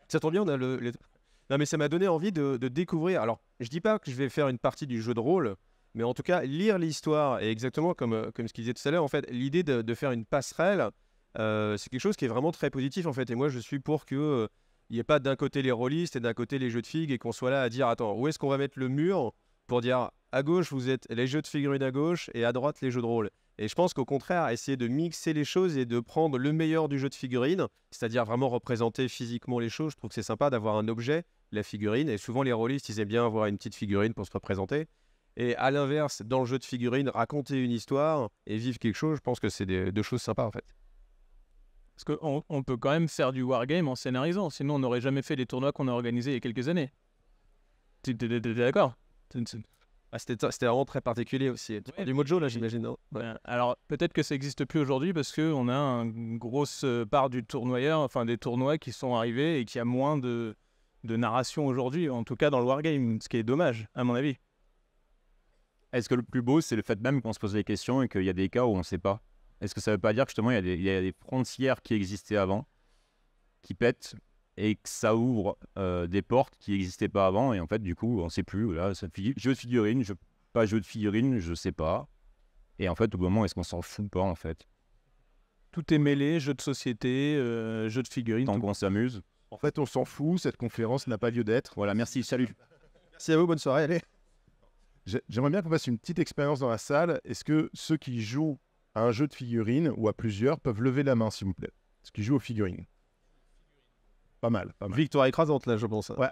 Ça tombe bien, on a Non, mais ça m'a donné envie de découvrir. Alors, je dis pas que je vais faire une partie du jeu de rôle, mais en tout cas, lire l'histoire, et exactement comme ce qu'il disait tout à l'heure, en fait, l'idée de faire une passerelle, c'est quelque chose qui est vraiment très positif, en fait. Et moi, je suis pour que il n'y ait pas d'un côté les rôlistes et d'un côté les jeux de figues, et qu'on soit là à dire, attends, où est-ce qu'on va mettre le mur pour dire, à gauche, vous êtes les jeux de figurines à gauche, et à droite, les jeux de rôle. Et je pense qu'au contraire, essayer de mixer les choses et de prendre le meilleur du jeu de figurines, c'est-à-dire vraiment représenter physiquement les choses, je trouve que c'est sympa d'avoir un objet, la figurine, et souvent les rôlistes, ils aiment bien avoir une petite figurine pour se représenter. Et à l'inverse, dans le jeu de figurines, raconter une histoire et vivre quelque chose, je pense que c'est deux choses sympas en fait. Parce qu'on peut quand même faire du wargame en scénarisant, sinon on n'aurait jamais fait les tournois qu'on a organisés il y a quelques années. T'es d'accord? C'était vraiment très particulier aussi. Du Mojo là, j'imagine, non? Ouais. Alors peut-être que ça n'existe plus aujourd'hui parce qu'on a une grosse part du tournoyeur, enfin des tournois qui sont arrivés et qu'il y a moins de narration aujourd'hui, en tout cas dans le wargame, ce qui est dommage, à mon avis. Est-ce que le plus beau, c'est le fait même qu'on se pose des questions et qu'il y a des cas où on ne sait pas? Est-ce que ça ne veut pas dire que justement, il y a des frontières qui existaient avant, qui pètent, et que ça ouvre des portes qui n'existaient pas avant, et en fait, du coup, on ne sait plus. Voilà, jeu de figurine, pas jeu de figurine, je ne sais pas. Et en fait, au bout d'un moment, est-ce qu'on s'en fout pas, en fait? Tout est mêlé, jeu de société, jeu de figurines. Tant qu'on s'amuse. En fait, on s'en fout, cette conférence n'a pas lieu d'être. Voilà, merci, salut. Merci à vous, bonne soirée, allez. J'aimerais bien qu'on fasse une petite expérience dans la salle. Est-ce que ceux qui jouent à un jeu de figurines ou à plusieurs peuvent lever la main, s'il vous plaît? Ceux qui jouent aux figurines. Pas mal, pas mal. Victoire écrasante là, je pense. Ouais,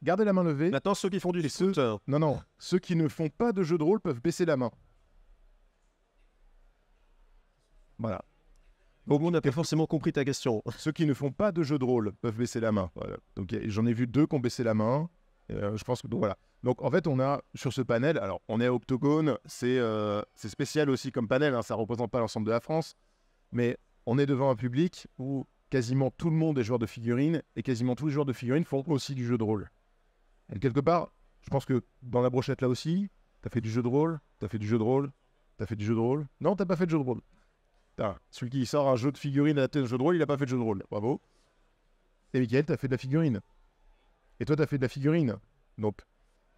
gardez la main levée. Maintenant, ceux qui font du ceux... foot. Non, ceux qui ne font pas de jeu de rôle peuvent baisser la main. Voilà. Bon, on n'a pas forcément compris ta question. Ceux qui ne font pas de jeu de rôle peuvent baisser la main. Voilà. Donc j'en ai vu 2 qui ont baissé la main. Je pense que donc voilà. Donc en fait on a sur ce panel, alors on est à Octogone, c'est spécial aussi comme panel, hein, ça ne représente pas l'ensemble de la France, mais on est devant un public où quasiment tout le monde est joueur de figurines et quasiment tous les joueurs de figurines font aussi du jeu de rôle. Et quelque part, je pense que dans la brochette là aussi, t'as fait du jeu de rôle, t'as fait du jeu de rôle, t'as fait du jeu de rôle. Non, t'as pas fait de jeu de rôle. Celui qui sort un jeu de figurines à la tête de jeu de rôle, il a pas fait de jeu de rôle. Bravo. Et Mickaël, t'as fait de la figurine. Et toi, t'as fait de la figurine. Donc,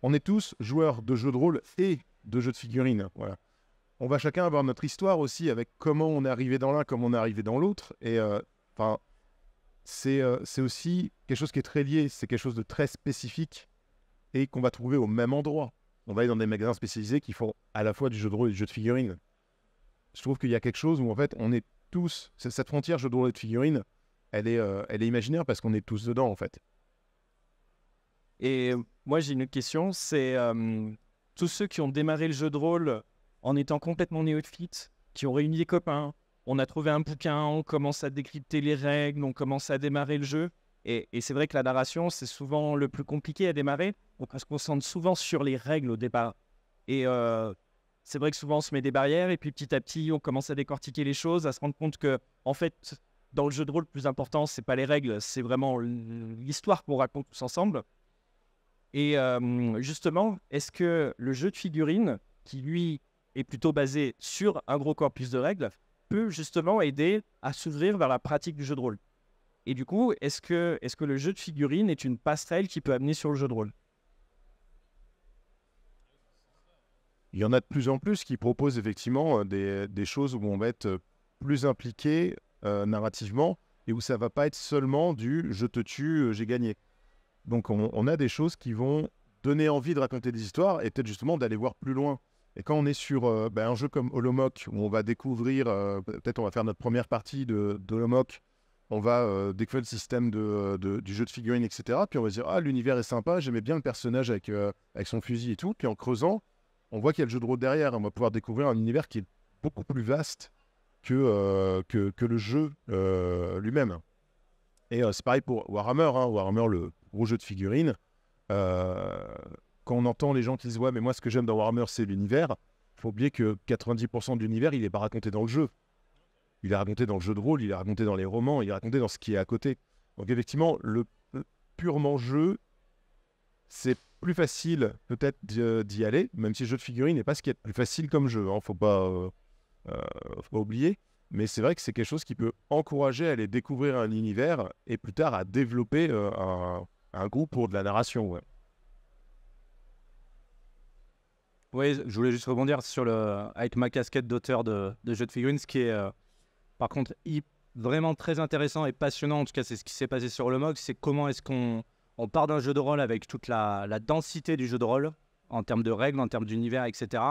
on est tous joueurs de jeux de rôle et de jeux de figurines. Voilà. On va chacun avoir notre histoire aussi avec comment on est arrivé dans l'un, comment on est arrivé dans l'autre. Et c'est aussi quelque chose qui est très lié. C'est quelque chose de très spécifique et qu'on va trouver au même endroit. On va aller dans des magasins spécialisés qui font à la fois du jeu de rôle et du jeu de figurines. Je trouve qu'il y a quelque chose où en fait on est tous, cette frontière jeu de rôle et de figurines, elle est imaginaire parce qu'on est tous dedans en fait. Et moi j'ai une autre question, c'est tous ceux qui ont démarré le jeu de rôle en étant complètement néophytes, qui ont réuni des copains, on a trouvé un bouquin, on commence à décrypter les règles, on commence à démarrer le jeu. Et c'est vrai que la narration c'est souvent le plus compliqué à démarrer, donc on se concentre souvent sur les règles au départ. Et c'est vrai que souvent on se met des barrières et puis petit à petit on commence à décortiquer les choses, à se rendre compte que en fait dans le jeu de rôle le plus important c'est pas les règles, c'est vraiment l'histoire qu'on raconte tous ensemble. Et justement, est-ce que le jeu de figurines, qui lui est plutôt basé sur un gros corpus de règles, peut justement aider à s'ouvrir vers la pratique du jeu de rôle? Et du coup, est-ce que le jeu de figurines est une passerelle qui peut amener sur le jeu de rôle? Il y en a de plus en plus qui proposent effectivement des choses où on va être plus impliqué narrativement et où ça va pas être seulement du « je te tue, j'ai gagné ». Donc on a des choses qui vont donner envie de raconter des histoires et peut-être justement d'aller voir plus loin. Et quand on est sur un jeu comme Holomoc, où on va découvrir, peut-être on va faire notre première partie d'Holomoc, on va découvrir le système du jeu de figurines, etc. Puis on va se dire « Ah, l'univers est sympa, j'aimais bien le personnage avec son fusil et tout ». Puis en creusant, on voit qu'il y a le jeu de rôle derrière. On va pouvoir découvrir un univers qui est beaucoup plus vaste que le jeu lui-même. Et c'est pareil pour Warhammer. Warhammer, le gros jeux de figurines, quand on entend les gens qui disent « Ouais, mais moi, ce que j'aime dans Warhammer, c'est l'univers », il faut oublier que 90% de l'univers, il n'est pas raconté dans le jeu. Il est raconté dans le jeu de rôle, il est raconté dans les romans, il est raconté dans ce qui est à côté. Donc effectivement, le purement jeu, c'est plus facile peut-être d'y aller, même si le jeu de figurines n'est pas ce qui est le plus facile comme jeu, hein, faut pas oublier. Mais c'est vrai que c'est quelque chose qui peut encourager à aller découvrir un univers et plus tard à développer un goût pour de la narration. Ouais. Oui, je voulais juste rebondir sur avec ma casquette d'auteur de jeux de figurines, ce qui est par contre vraiment très intéressant et passionnant, en tout cas c'est ce qui s'est passé sur le MOG, c'est comment est-ce qu'on part d'un jeu de rôle avec toute la densité du jeu de rôle, en termes de règles, en termes d'univers, etc.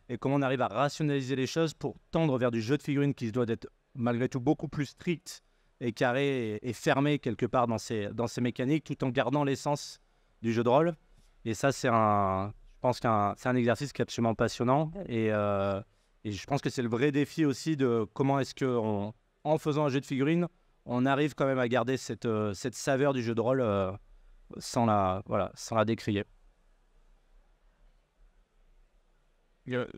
Et comment on arrive à rationaliser les choses pour tendre vers du jeu de figurines qui doit être malgré tout beaucoup plus strict et carré et fermé quelque part dans ses mécaniques, tout en gardant l'essence du jeu de rôle. Et ça, je pense que c'est un exercice qui est absolument passionnant. Et je pense que c'est le vrai défi aussi de comment est-ce qu'en faisant un jeu de figurines, on arrive quand même à garder cette saveur du jeu de rôle sans la décrier.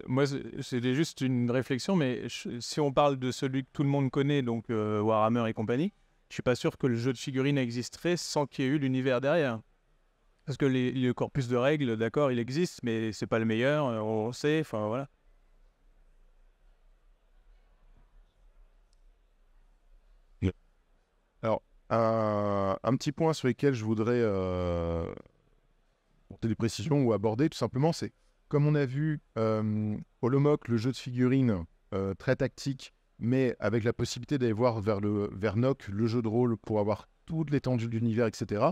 Moi, c'était juste une réflexion, mais si on parle de celui que tout le monde connaît, donc Warhammer et compagnie, je suis pas sûr que le jeu de figurines existerait sans qu'il y ait eu l'univers derrière. Parce que le corpus de règles, d'accord, il existe, mais c'est pas le meilleur, on sait, enfin voilà. Alors, un petit point sur lequel je voudrais porter des précisions ou aborder, tout simplement, c'est comme on a vu Holomoc, le jeu de figurines très tactique, mais avec la possibilité d'aller voir vers NOC, le jeu de rôle, pour avoir toute l'étendue de l'univers, etc.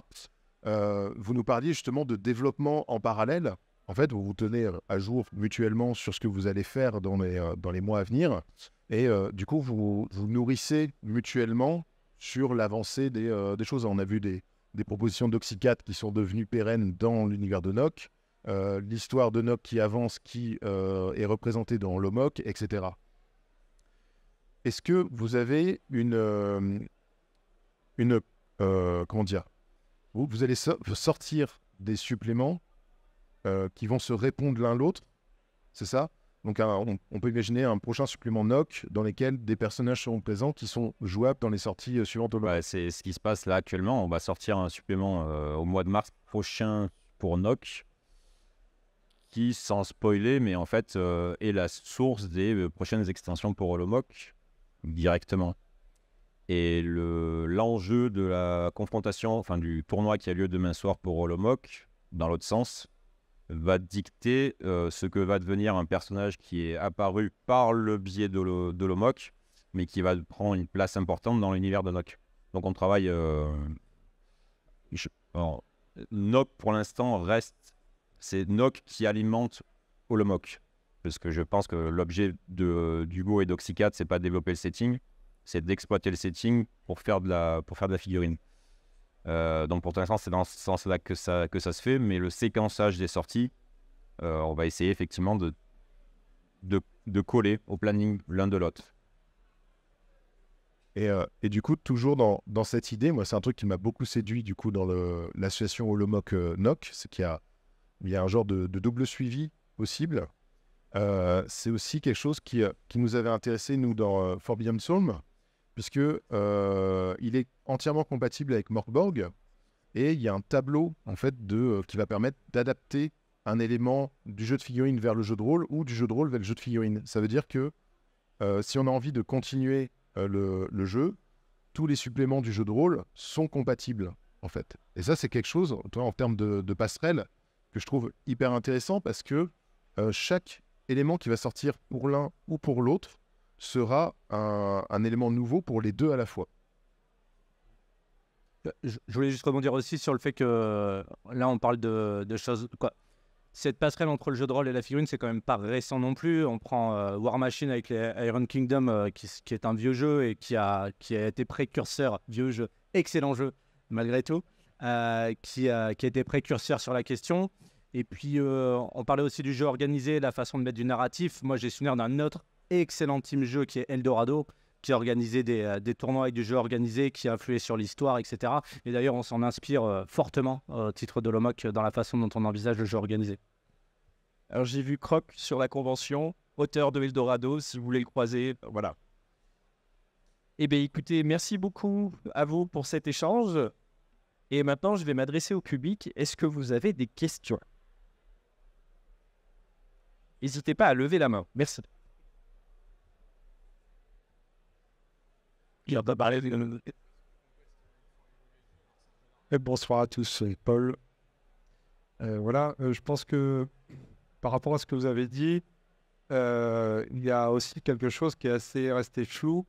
Vous nous parliez justement de développement en parallèle. En fait, vous vous tenez à jour mutuellement sur ce que vous allez faire dans les mois à venir. Et du coup, vous nourrissez mutuellement sur l'avancée des choses. On a vu des propositions d'Oxycat qui sont devenues pérennes dans l'univers de NOC. L'histoire de NOC qui avance, qui est représentée dans l'OMOC, etc. Est-ce que vous avez comment dire, vous allez sortir des suppléments qui vont se répondre l'un l'autre, c'est ça? Donc on peut imaginer un prochain supplément NOC dans lequel des personnages seront présents qui sont jouables dans les sorties suivantes. Ouais, c'est ce qui se passe là actuellement. On va sortir un supplément au mois de mars prochain pour NOC, qui, sans spoiler, mais en fait est la source des prochaines extensions pour Holomoc directement. Et l'enjeu de la confrontation, enfin du tournoi qui a lieu demain soir pour Holomoc, dans l'autre sens, va dicter ce que va devenir un personnage qui est apparu par le biais d'Holomoc, mais qui va prendre une place importante dans l'univers de NOC. Donc on travaille... NOC pour l'instant reste... C'est NOC qui alimente Holomoc. Parce que je pense que l'objet d'Hugo et d'Oxycat, c'est pas de développer le setting, c'est d'exploiter le setting pour faire de la figurine. Donc pour l'instant, c'est dans ce sens-là que ça se fait, mais le séquençage des sorties, on va essayer effectivement de coller au planning l'un de l'autre. Et du coup, toujours dans cette idée, moi c'est un truc qui m'a beaucoup séduit du coup dans l'association Holomoc NOC, c'est qu'il y a un genre de double suivi possible. C'est aussi quelque chose qui nous avait intéressé, nous, dans Forbidden Psalm, puisque il est entièrement compatible avec Morkborg, et il y a un tableau, en fait, qui va permettre d'adapter un élément du jeu de figurines vers le jeu de rôle, ou du jeu de rôle vers le jeu de figurines. Ça veut dire que si on a envie de continuer le jeu, tous les suppléments du jeu de rôle sont compatibles, en fait. Et ça, c'est quelque chose, en termes de passerelle, que je trouve hyper intéressant, parce que chaque élément qui va sortir pour l'un ou pour l'autre sera un élément nouveau pour les deux à la fois. Je voulais juste rebondir aussi sur le fait que là on parle de choses... Cette passerelle entre le jeu de rôle et la figurine, c'est quand même pas récent non plus. On prend War Machine avec les Iron Kingdom, qui est un vieux jeu et qui a été précurseur, vieux jeu, excellent jeu malgré tout, qui a été précurseur sur la question. Et puis, on parlait aussi du jeu organisé, la façon de mettre du narratif. Moi, j'ai souvenir d'un autre excellent team jeu qui est Eldorado, qui organisait des tournois avec du jeu organisé, qui influaient sur l'histoire, etc. Et d'ailleurs, on s'en inspire fortement au titre de l'OMOC dans la façon dont on envisage le jeu organisé. Alors j'ai vu Croc sur la convention, auteur de Eldorado, si vous voulez le croiser, voilà. Eh bien écoutez, merci beaucoup à vous pour cet échange. Et maintenant, je vais m'adresser au public. Est-ce que vous avez des questions? N'hésitez pas à lever la main. Merci. Bonsoir à tous, c'est Paul. Je pense que par rapport à ce que vous avez dit, il y a aussi quelque chose qui est assez resté flou,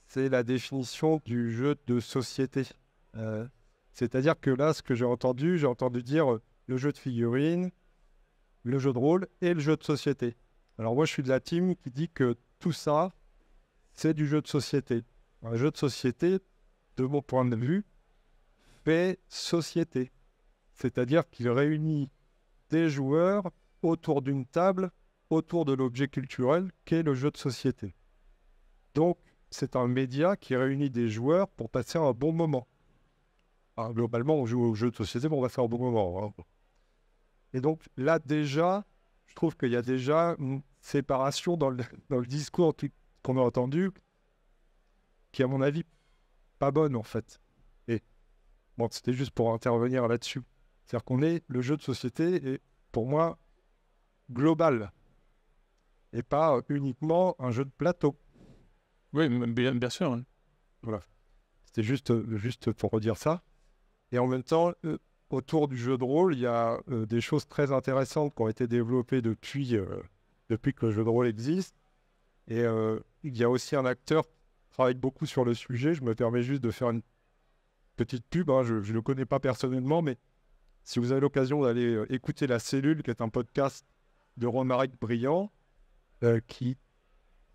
c'est la définition du jeu de société. C'est-à-dire que là, ce que j'ai entendu dire le jeu de figurines, le jeu de rôle et le jeu de société. Alors moi, je suis de la team qui dit que tout ça, c'est du jeu de société. Un jeu de société, de mon point de vue, fait société. C'est-à-dire qu'il réunit des joueurs autour d'une table, autour de l'objet culturel qu'est le jeu de société. Donc, c'est un média qui réunit des joueurs pour passer un bon moment. Alors, globalement, on joue au jeu de société, mais on va faire un bon moment. Hein. Et donc, là, déjà, je trouve qu'il y a déjà une séparation dans le discours qu'on a entendu, qui, à mon avis, pas bonne, en fait. Et bon, c'était juste pour intervenir là-dessus. C'est-à-dire qu'on est le jeu de société, et pour moi, global, et pas uniquement un jeu de plateau. Oui, bien sûr. Hein. Voilà. C'était juste pour redire ça. Et en même temps, autour du jeu de rôle, il y a des choses très intéressantes qui ont été développées depuis que le jeu de rôle existe. Et il y a aussi un acteur qui travaille beaucoup sur le sujet. Je me permets juste de faire une petite pub. Hein. Je ne le connais pas personnellement, mais si vous avez l'occasion d'aller écouter La Cellule, qui est un podcast de Romaric Briand, qui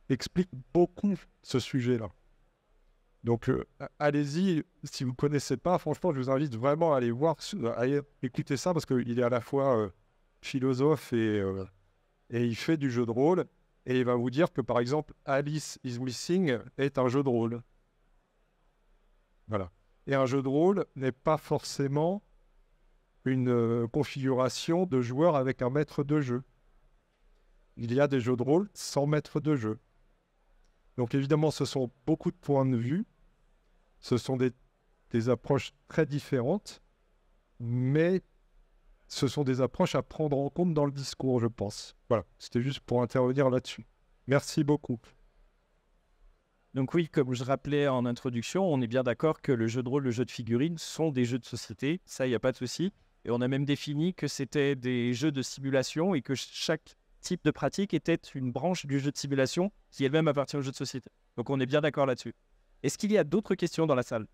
explique beaucoup ce sujet-là. Donc, allez-y, si vous ne connaissez pas, franchement, je vous invite vraiment à aller écouter ça, parce qu'il est à la fois philosophe et il fait du jeu de rôle, et il va vous dire que, par exemple, Alice is Missing est un jeu de rôle. Voilà. Et un jeu de rôle n'est pas forcément une configuration de joueurs avec un maître de jeu. Il y a des jeux de rôle sans maître de jeu. Donc évidemment, ce sont beaucoup de points de vue, ce sont des approches très différentes, mais ce sont des approches à prendre en compte dans le discours, je pense. Voilà, c'était juste pour intervenir là-dessus. Merci beaucoup. Donc oui, comme je rappelais en introduction, on est bien d'accord que le jeu de rôle, le jeu de figurines sont des jeux de société, ça, il n'y a pas de souci. Et on a même défini que c'était des jeux de simulation et que chaque type de pratique était une branche du jeu de simulation qui elle-même appartient au jeu de société. Donc on est bien d'accord là-dessus. Est-ce qu'il y a d'autres questions dans la salle?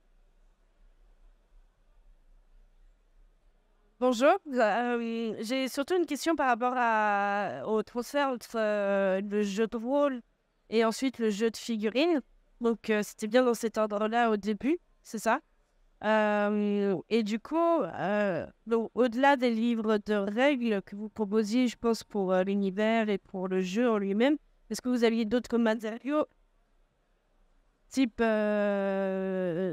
Bonjour, j'ai surtout une question par rapport au transfert entre le jeu de rôle et ensuite le jeu de figurines. Donc c'était bien dans cet ordre-là au début, c'est ça? Et du coup, donc, au-delà des livres de règles que vous proposiez, je pense, pour l'univers et pour le jeu en lui-même, est-ce que vous aviez d'autres matériaux, type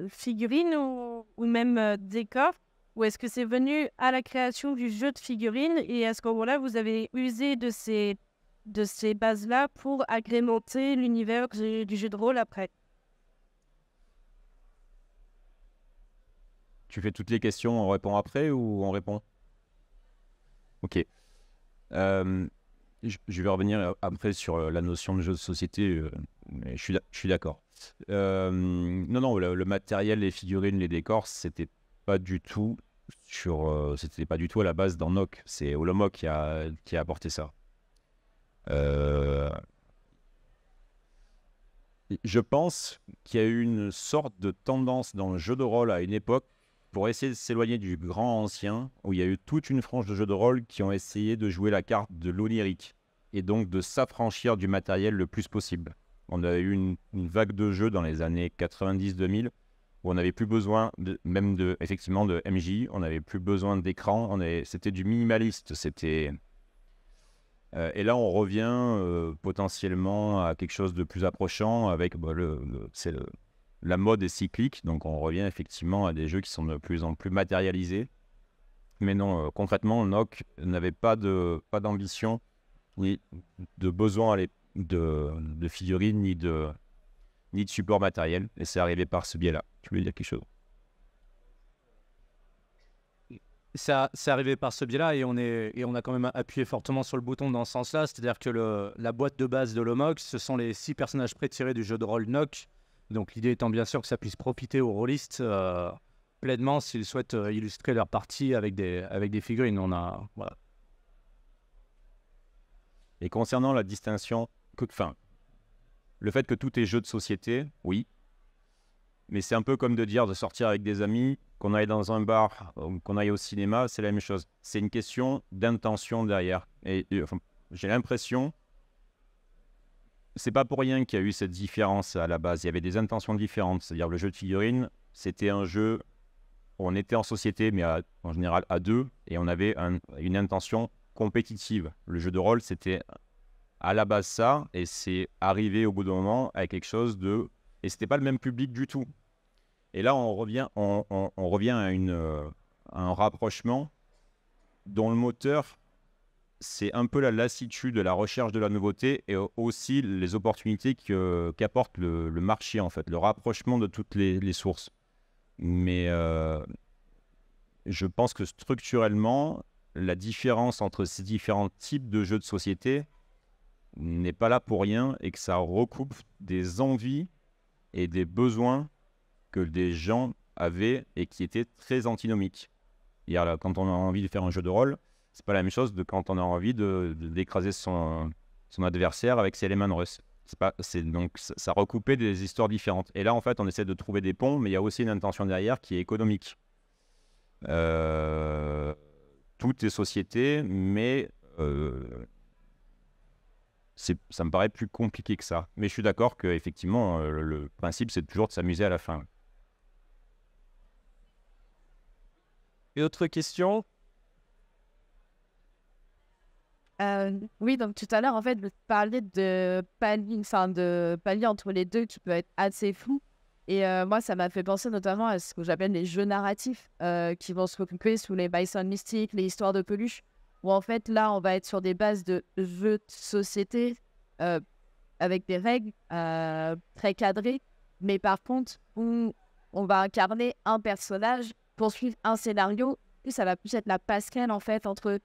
figurines ou même décors? Ou est-ce que c'est venu à la création du jeu de figurines et à ce moment-là, vous avez usé de ces bases-là pour agrémenter l'univers du jeu de rôle après? Tu fais toutes les questions, on répond après ou on répond? Ok. Je vais revenir après sur la notion de jeu de société, mais je suis d'accord. Non, le matériel, les figurines, les décors, c'était pas du tout à la base dans NOC. C'est Holomoc qui a apporté ça. Je pense qu'il y a eu une sorte de tendance dans le jeu de rôle à une époque pour essayer de s'éloigner du grand ancien, où il y a eu toute une frange de jeux de rôle qui ont essayé de jouer la carte de l'onirique et donc de s'affranchir du matériel le plus possible. On a eu une vague de jeux dans les années 90-2000 où on n'avait plus besoin effectivement de MJ, on n'avait plus besoin d'écran, c'était du minimaliste, c'était Et là, on revient potentiellement à quelque chose de plus approchant avec la mode est cyclique, donc on revient effectivement à des jeux qui sont de plus en plus matérialisés. Mais non, concrètement, Nock n'avait pas d'ambition, ni de besoin de figurines, ni de support matériel. Et c'est arrivé par ce biais-là. Tu voulais dire quelque chose? Ça, c'est arrivé par ce biais-là et on a quand même appuyé fortement sur le bouton dans ce sens-là. C'est-à-dire que la boîte de base de l'Omox, ce sont les 6 personnages pré-tirés du jeu de rôle Nock. Donc l'idée étant bien sûr que ça puisse profiter aux rôlistes pleinement s'ils souhaitent illustrer leur partie avec des figurines. Voilà. Et concernant la distinction, le fait que tout est jeu de société, oui. Mais c'est un peu comme de dire de sortir avec des amis, qu'on aille dans un bar, qu'on aille au cinéma, c'est la même chose. C'est une question d'intention derrière. Et j'ai l'impression, c'est pas pour rien qu'il y a eu cette différence à la base. Il y avait des intentions différentes. C'est-à-dire le jeu de figurines, c'était un jeu où on était en société, mais en général à 2, et on avait une intention compétitive. Le jeu de rôle, c'était à la base ça, et c'est arrivé au bout d'un moment à quelque chose de... Et c'était pas le même public du tout. Et là, on revient à un rapprochement dont le moteur, c'est un peu la lassitude de la recherche de la nouveauté et aussi les opportunités qu'apporte le marché, en fait, le rapprochement de toutes les sources. Mais je pense que structurellement, la différence entre ces différents types de jeux de société n'est pas là pour rien et que ça recoupe des envies et des besoins que des gens avaient et qui étaient très antinomiques. Là, quand on a envie de faire un jeu de rôle, c'est pas la même chose de quand on a envie d'écraser son adversaire avec ses Lehman Russ. Donc ça recoupait des histoires différentes. Et là, en fait, on essaie de trouver des ponts, mais il y a aussi une intention derrière qui est économique. Tout est société, mais ça me paraît plus compliqué que ça. Mais je suis d'accord qu'effectivement, le principe, c'est toujours de s'amuser à la fin. Et autre question? Oui, donc tout à l'heure, en fait, vous parliez de palier entre les deux qui peut être assez flou. Et moi, ça m'a fait penser notamment à ce que j'appelle les jeux narratifs qui vont se regrouper sous les Bison Mystiques, les histoires de peluche, où en fait, là, on va être sur des bases de jeux de société avec des règles très cadrées, mais par contre, où on va incarner un personnage pour suivre un scénario, et ça va plus être la passerelle, en fait, entre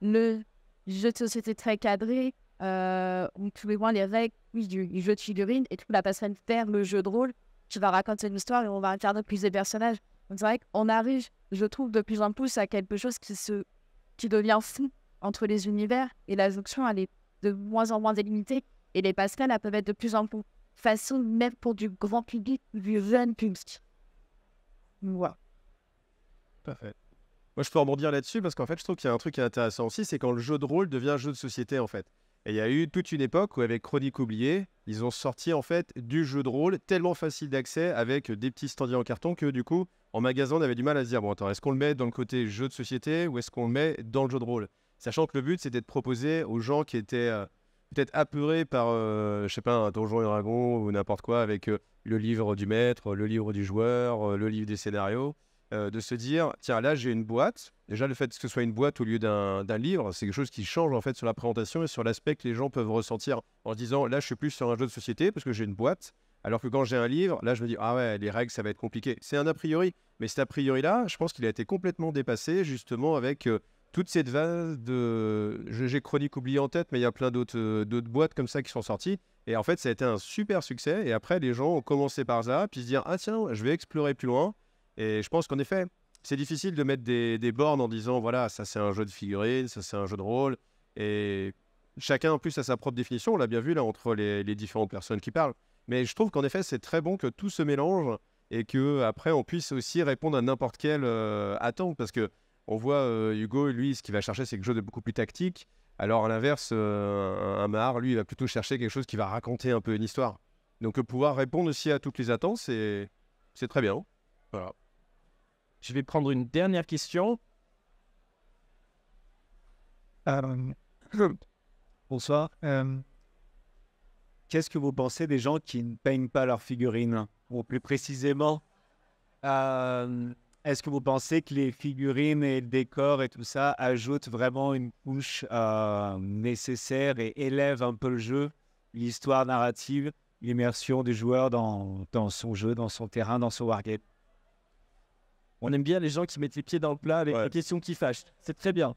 le jeu de société très cadré, où tous les mois les règles du jeu de figurines, et toute la passerelle vers le jeu de rôle qui va raconter une histoire et on va incarner plus des personnages. Donc c'est vrai qu'on arrive, je trouve, de plus en plus à quelque chose qui devient fou entre les univers, et la jonction, elle est de moins en moins délimitée, et les passerelles, elles peuvent être de plus en plus faciles, même pour du grand public, du jeune public. Voilà. Parfait. Moi, je peux rebondir là-dessus parce qu'en fait, je trouve qu'il y a un truc qui est intéressant aussi, c'est quand le jeu de rôle devient un jeu de société, en fait. Et il y a eu toute une époque où, avec Chronique oubliée, ils ont sorti, en fait, du jeu de rôle tellement facile d'accès avec des petits standees en carton que, du coup, en magasin, on avait du mal à se dire, bon, attends, est-ce qu'on le met dans le côté jeu de société ou est-ce qu'on le met dans le jeu de rôle? Sachant que le but, c'était de proposer aux gens qui étaient peut-être apeurés par, je sais pas, un Donjon et Dragon ou n'importe quoi, avec le livre du maître, le livre du joueur, le livre des scénarios, de se dire, tiens, là, j'ai une boîte. Déjà, le fait que ce soit une boîte au lieu d'un livre, c'est quelque chose qui change, en fait, sur la présentation et sur l'aspect que les gens peuvent ressentir en se disant, là, je suis plus sur un jeu de société parce que j'ai une boîte. Alors que quand j'ai un livre, là, je me dis, ah ouais, les règles, ça va être compliqué. C'est un a priori. Mais cet a priori-là, je pense qu'il a été complètement dépassé, justement, avec toute cette vague de... J'ai Chronique oubliée en tête, mais il y a plein d'autres boîtes comme ça qui sont sorties. Et en fait, ça a été un super succès. Et après, les gens ont commencé par ça, puis se dire, ah tiens, je vais explorer plus loin. Et je pense qu'en effet, c'est difficile de mettre des bornes en disant, voilà, ça c'est un jeu de figurines, ça c'est un jeu de rôle. Et chacun, en plus, a sa propre définition. On l'a bien vu là entre les différentes personnes qui parlent. Mais je trouve qu'en effet, c'est très bon que tout se mélange et qu'après, on puisse aussi répondre à n'importe quelle attente. Parce que on voit Hugo, lui, ce qu'il va chercher, c'est quelque chose de beaucoup plus tactique. Alors, à l'inverse, un Mahar, lui, il va plutôt chercher quelque chose qui va raconter un peu une histoire. Donc, pouvoir répondre aussi à toutes les attentes, c'est très bien. Voilà. Je vais prendre une dernière question. Bonsoir. Qu'est-ce que vous pensez des gens qui ne peignent pas leurs figurines? Ou plus précisément, est-ce que vous pensez que les figurines et le décor et tout ça ajoutent vraiment une couche nécessaire et élèvent un peu le jeu, l'histoire narrative, l'immersion du joueur dans son jeu, dans son terrain, dans son wargame? On aime bien les gens qui mettent les pieds dans le plat avec Ouais. les questions qui fâchent. C'est très bien.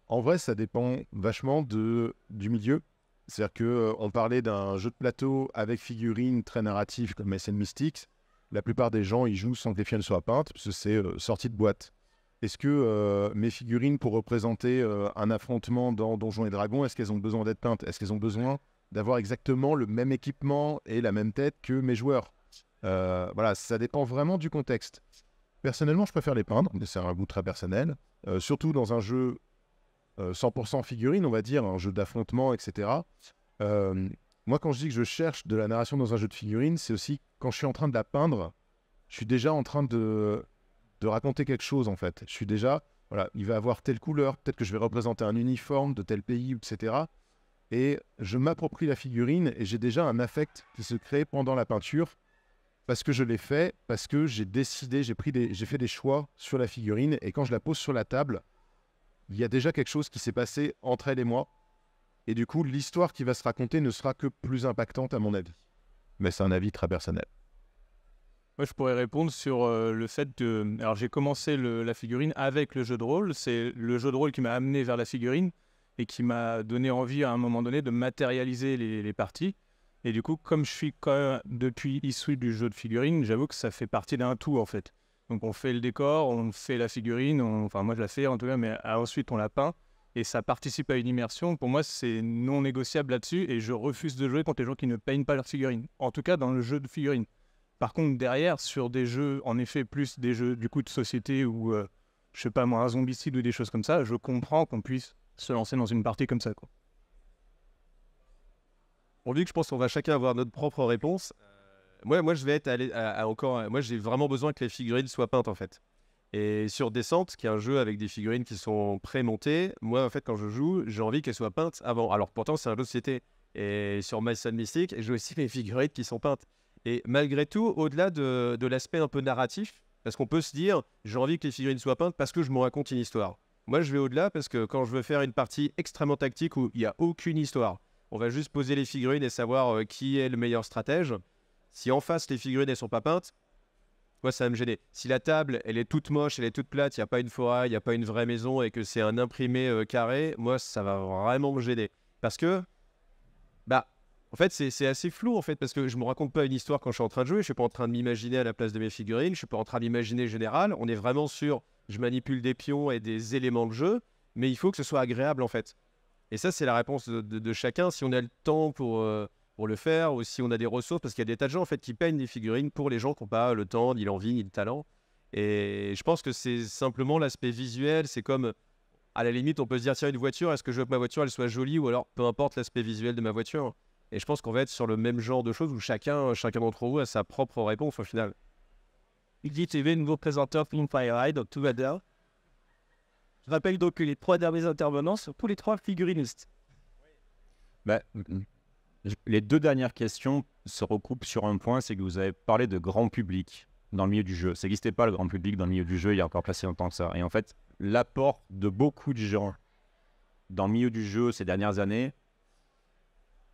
En vrai, ça dépend vachement du milieu. C'est-à-dire qu'on parlait d'un jeu de plateau avec figurines très narratif comme SN Mystics. La plupart des gens, ils jouent sans que les figurines soient peintes, parce que c'est sorti de boîte. Est-ce que mes figurines, pour représenter un affrontement dans Donjons et Dragons, est-ce qu'elles ont besoin d'être peintes? Est-ce qu'elles ont besoin d'avoir exactement le même équipement et la même tête que mes joueurs? Voilà, ça dépend vraiment du contexte. Personnellement, je préfère les peindre, mais c'est un goût très personnel. Surtout dans un jeu 100% figurine, on va dire, un jeu d'affrontement, etc. Moi, quand je dis que je cherche de la narration dans un jeu de figurines, c'est aussi quand je suis en train de la peindre, je suis déjà en train de raconter quelque chose, en fait. Je suis déjà, voilà, il va avoir telle couleur, peut-être que je vais représenter un uniforme de tel pays, etc. Et je m'approprie la figurine et j'ai déjà un affect qui se crée pendant la peinture parce que je l'ai fait, parce que j'ai décidé, j'ai fait des choix sur la figurine et quand je la pose sur la table, il y a déjà quelque chose qui s'est passé entre elle et moi. Et du coup, l'histoire qui va se raconter ne sera que plus impactante à mon avis. Mais c'est un avis très personnel. Moi, je pourrais répondre sur le fait de... Alors, j'ai commencé la figurine avec le jeu de rôle. C'est le jeu de rôle qui m'a amené vers la figurine et qui m'a donné envie, à un moment donné, de matérialiser les parties. Et du coup, comme je suis quand même depuis issu du jeu de figurine, j'avoue que ça fait partie d'un tout, en fait. Donc, on fait le décor, on fait la figurine, enfin, moi, je la fais, en tout cas, mais ensuite, on la peint. Et ça participe à une immersion. Pour moi, c'est non négociable là-dessus. Et je refuse de jouer contre les gens qui ne peignent pas leurs figurines. En tout cas, dans le jeu de figurines. Par contre, derrière, sur des jeux, en effet, plus des jeux du coup de société ou, je sais pas moi, un zombicide ou des choses comme ça, je comprends qu'on puisse se lancer dans une partie comme ça, quoi. Bon, vu que je pense qu'on va chacun avoir notre propre réponse, moi je vais être allé à encore. Moi, j'ai vraiment besoin que les figurines soient peintes, en fait. Et sur Descente, qui est un jeu avec des figurines qui sont pré-montées, moi, en fait, quand je joue, j'ai envie qu'elles soient peintes avant. Alors, pourtant, c'est un jeu de société. Et sur My Sun Mystic, j'ai aussi mes figurines qui sont peintes. Et malgré tout, au-delà de l'aspect un peu narratif, parce qu'on peut se dire, j'ai envie que les figurines soient peintes parce que je me raconte une histoire. Moi, je vais au-delà parce que quand je veux faire une partie extrêmement tactique où il n'y a aucune histoire, on va juste poser les figurines et savoir qui est le meilleur stratège. Si en face, les figurines, elles sont pas peintes, moi, ça va me gêner. Si la table, elle est toute moche, elle est toute plate, il n'y a pas une forêt, il n'y a pas une vraie maison et que c'est un imprimé carré, moi, ça va vraiment me gêner. Parce que, bah, en fait, c'est assez flou, en fait, parce que je me raconte pas une histoire quand je suis en train de jouer, je suis pas en train de m'imaginer à la place de mes figurines, je suis pas en train d'imaginer général, on est vraiment sur, je manipule des pions et des éléments de jeu, mais il faut que ce soit agréable, en fait. Et ça, c'est la réponse de chacun, si on a le temps pour le faire, ou si on a des ressources, parce qu'il y a des tas de gens, en fait, qui peignent des figurines pour les gens qui n'ont pas le temps, ni l'envie, ni le talent. Et je pense que c'est simplement l'aspect visuel, c'est comme, à la limite, on peut se dire, tiens, une voiture, est-ce que je veux que ma voiture, elle soit jolie, ou alors, peu importe l'aspect visuel de ma voiture. Et je pense qu'on va être sur le même genre de choses où chacun d'entre vous a sa propre réponse au final. XG TV, nouveau présenteur Film Firelight, donc tout va bien. Je rappelle donc que les 3 derniers intervenants sont tous les 3 figurinistes. Bah, les 2 dernières questions se recoupent sur un point, c'est que vous avez parlé de grand public dans le milieu du jeu. Ça n'existait pas le grand public dans le milieu du jeu il y a encore pas si longtemps que ça. Et en fait, l'apport de beaucoup de gens dans le milieu du jeu ces dernières années,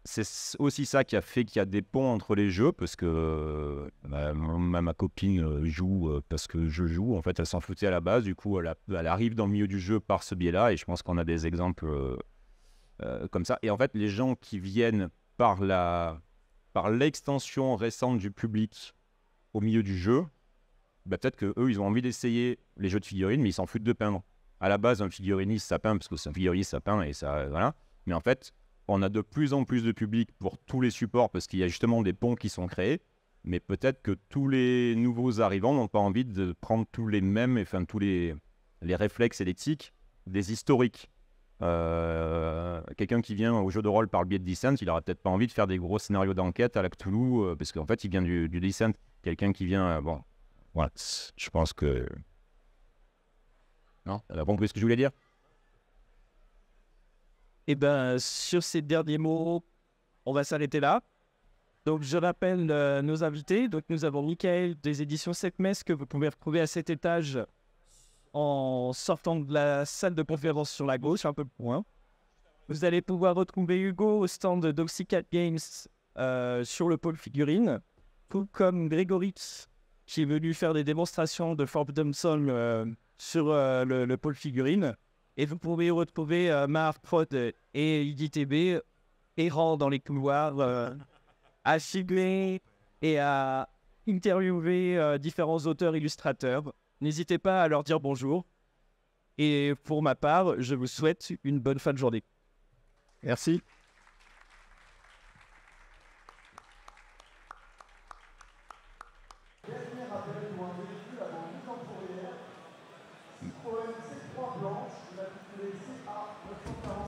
c'est aussi ça qui a fait qu'il y a des ponts entre les jeux, parce que ma copine joue parce que je joue. En fait, elle s'en foutait à la base. Du coup, elle arrive dans le milieu du jeu par ce biais-là. Et je pense qu'on a des exemples comme ça. Et en fait, les gens qui viennent par l'extension récente du public au milieu du jeu, bah, peut-être qu'eux, ils ont envie d'essayer les jeux de figurines, mais ils s'en foutent de peindre. À la base, un figuriniste, ça peint, parce que c'est un figuriniste, ça peint, et ça, voilà. Mais en fait, on a de plus en plus de public pour tous les supports, parce qu'il y a justement des ponts qui sont créés, mais peut-être que tous les nouveaux arrivants n'ont pas envie de prendre tous les mêmes, enfin tous les réflexes et les tics des historiques. Quelqu'un qui vient au jeu de rôle par le biais de Descent, il n'aura peut-être pas envie de faire des gros scénarios d'enquête à la Cthulhu, parce qu'en fait, il vient du Descent. Quelqu'un qui vient, bon, voilà, je pense que... Non, elle a compris ce que je voulais dire. Et ben, sur ces derniers mots, on va s'arrêter là. Donc, je rappelle nos invités. Donc, nous avons Michael des éditions 7 Messes que vous pouvez retrouver à cet étage en sortant de la salle de conférence sur la gauche, un peu plus loin. Vous allez pouvoir retrouver Hugo au stand d'Oxycat Games sur le pôle figurine, tout comme Grégory qui est venu faire des démonstrations de Forbidden Soul sur le pôle figurine. Et vous pouvez retrouver Marc, Prod et IDTB errant dans les couloirs à filmer et à interviewer différents auteurs illustrateurs. N'hésitez pas à leur dire bonjour. Et pour ma part, je vous souhaite une bonne fin de journée. Merci. Dernier appel pour un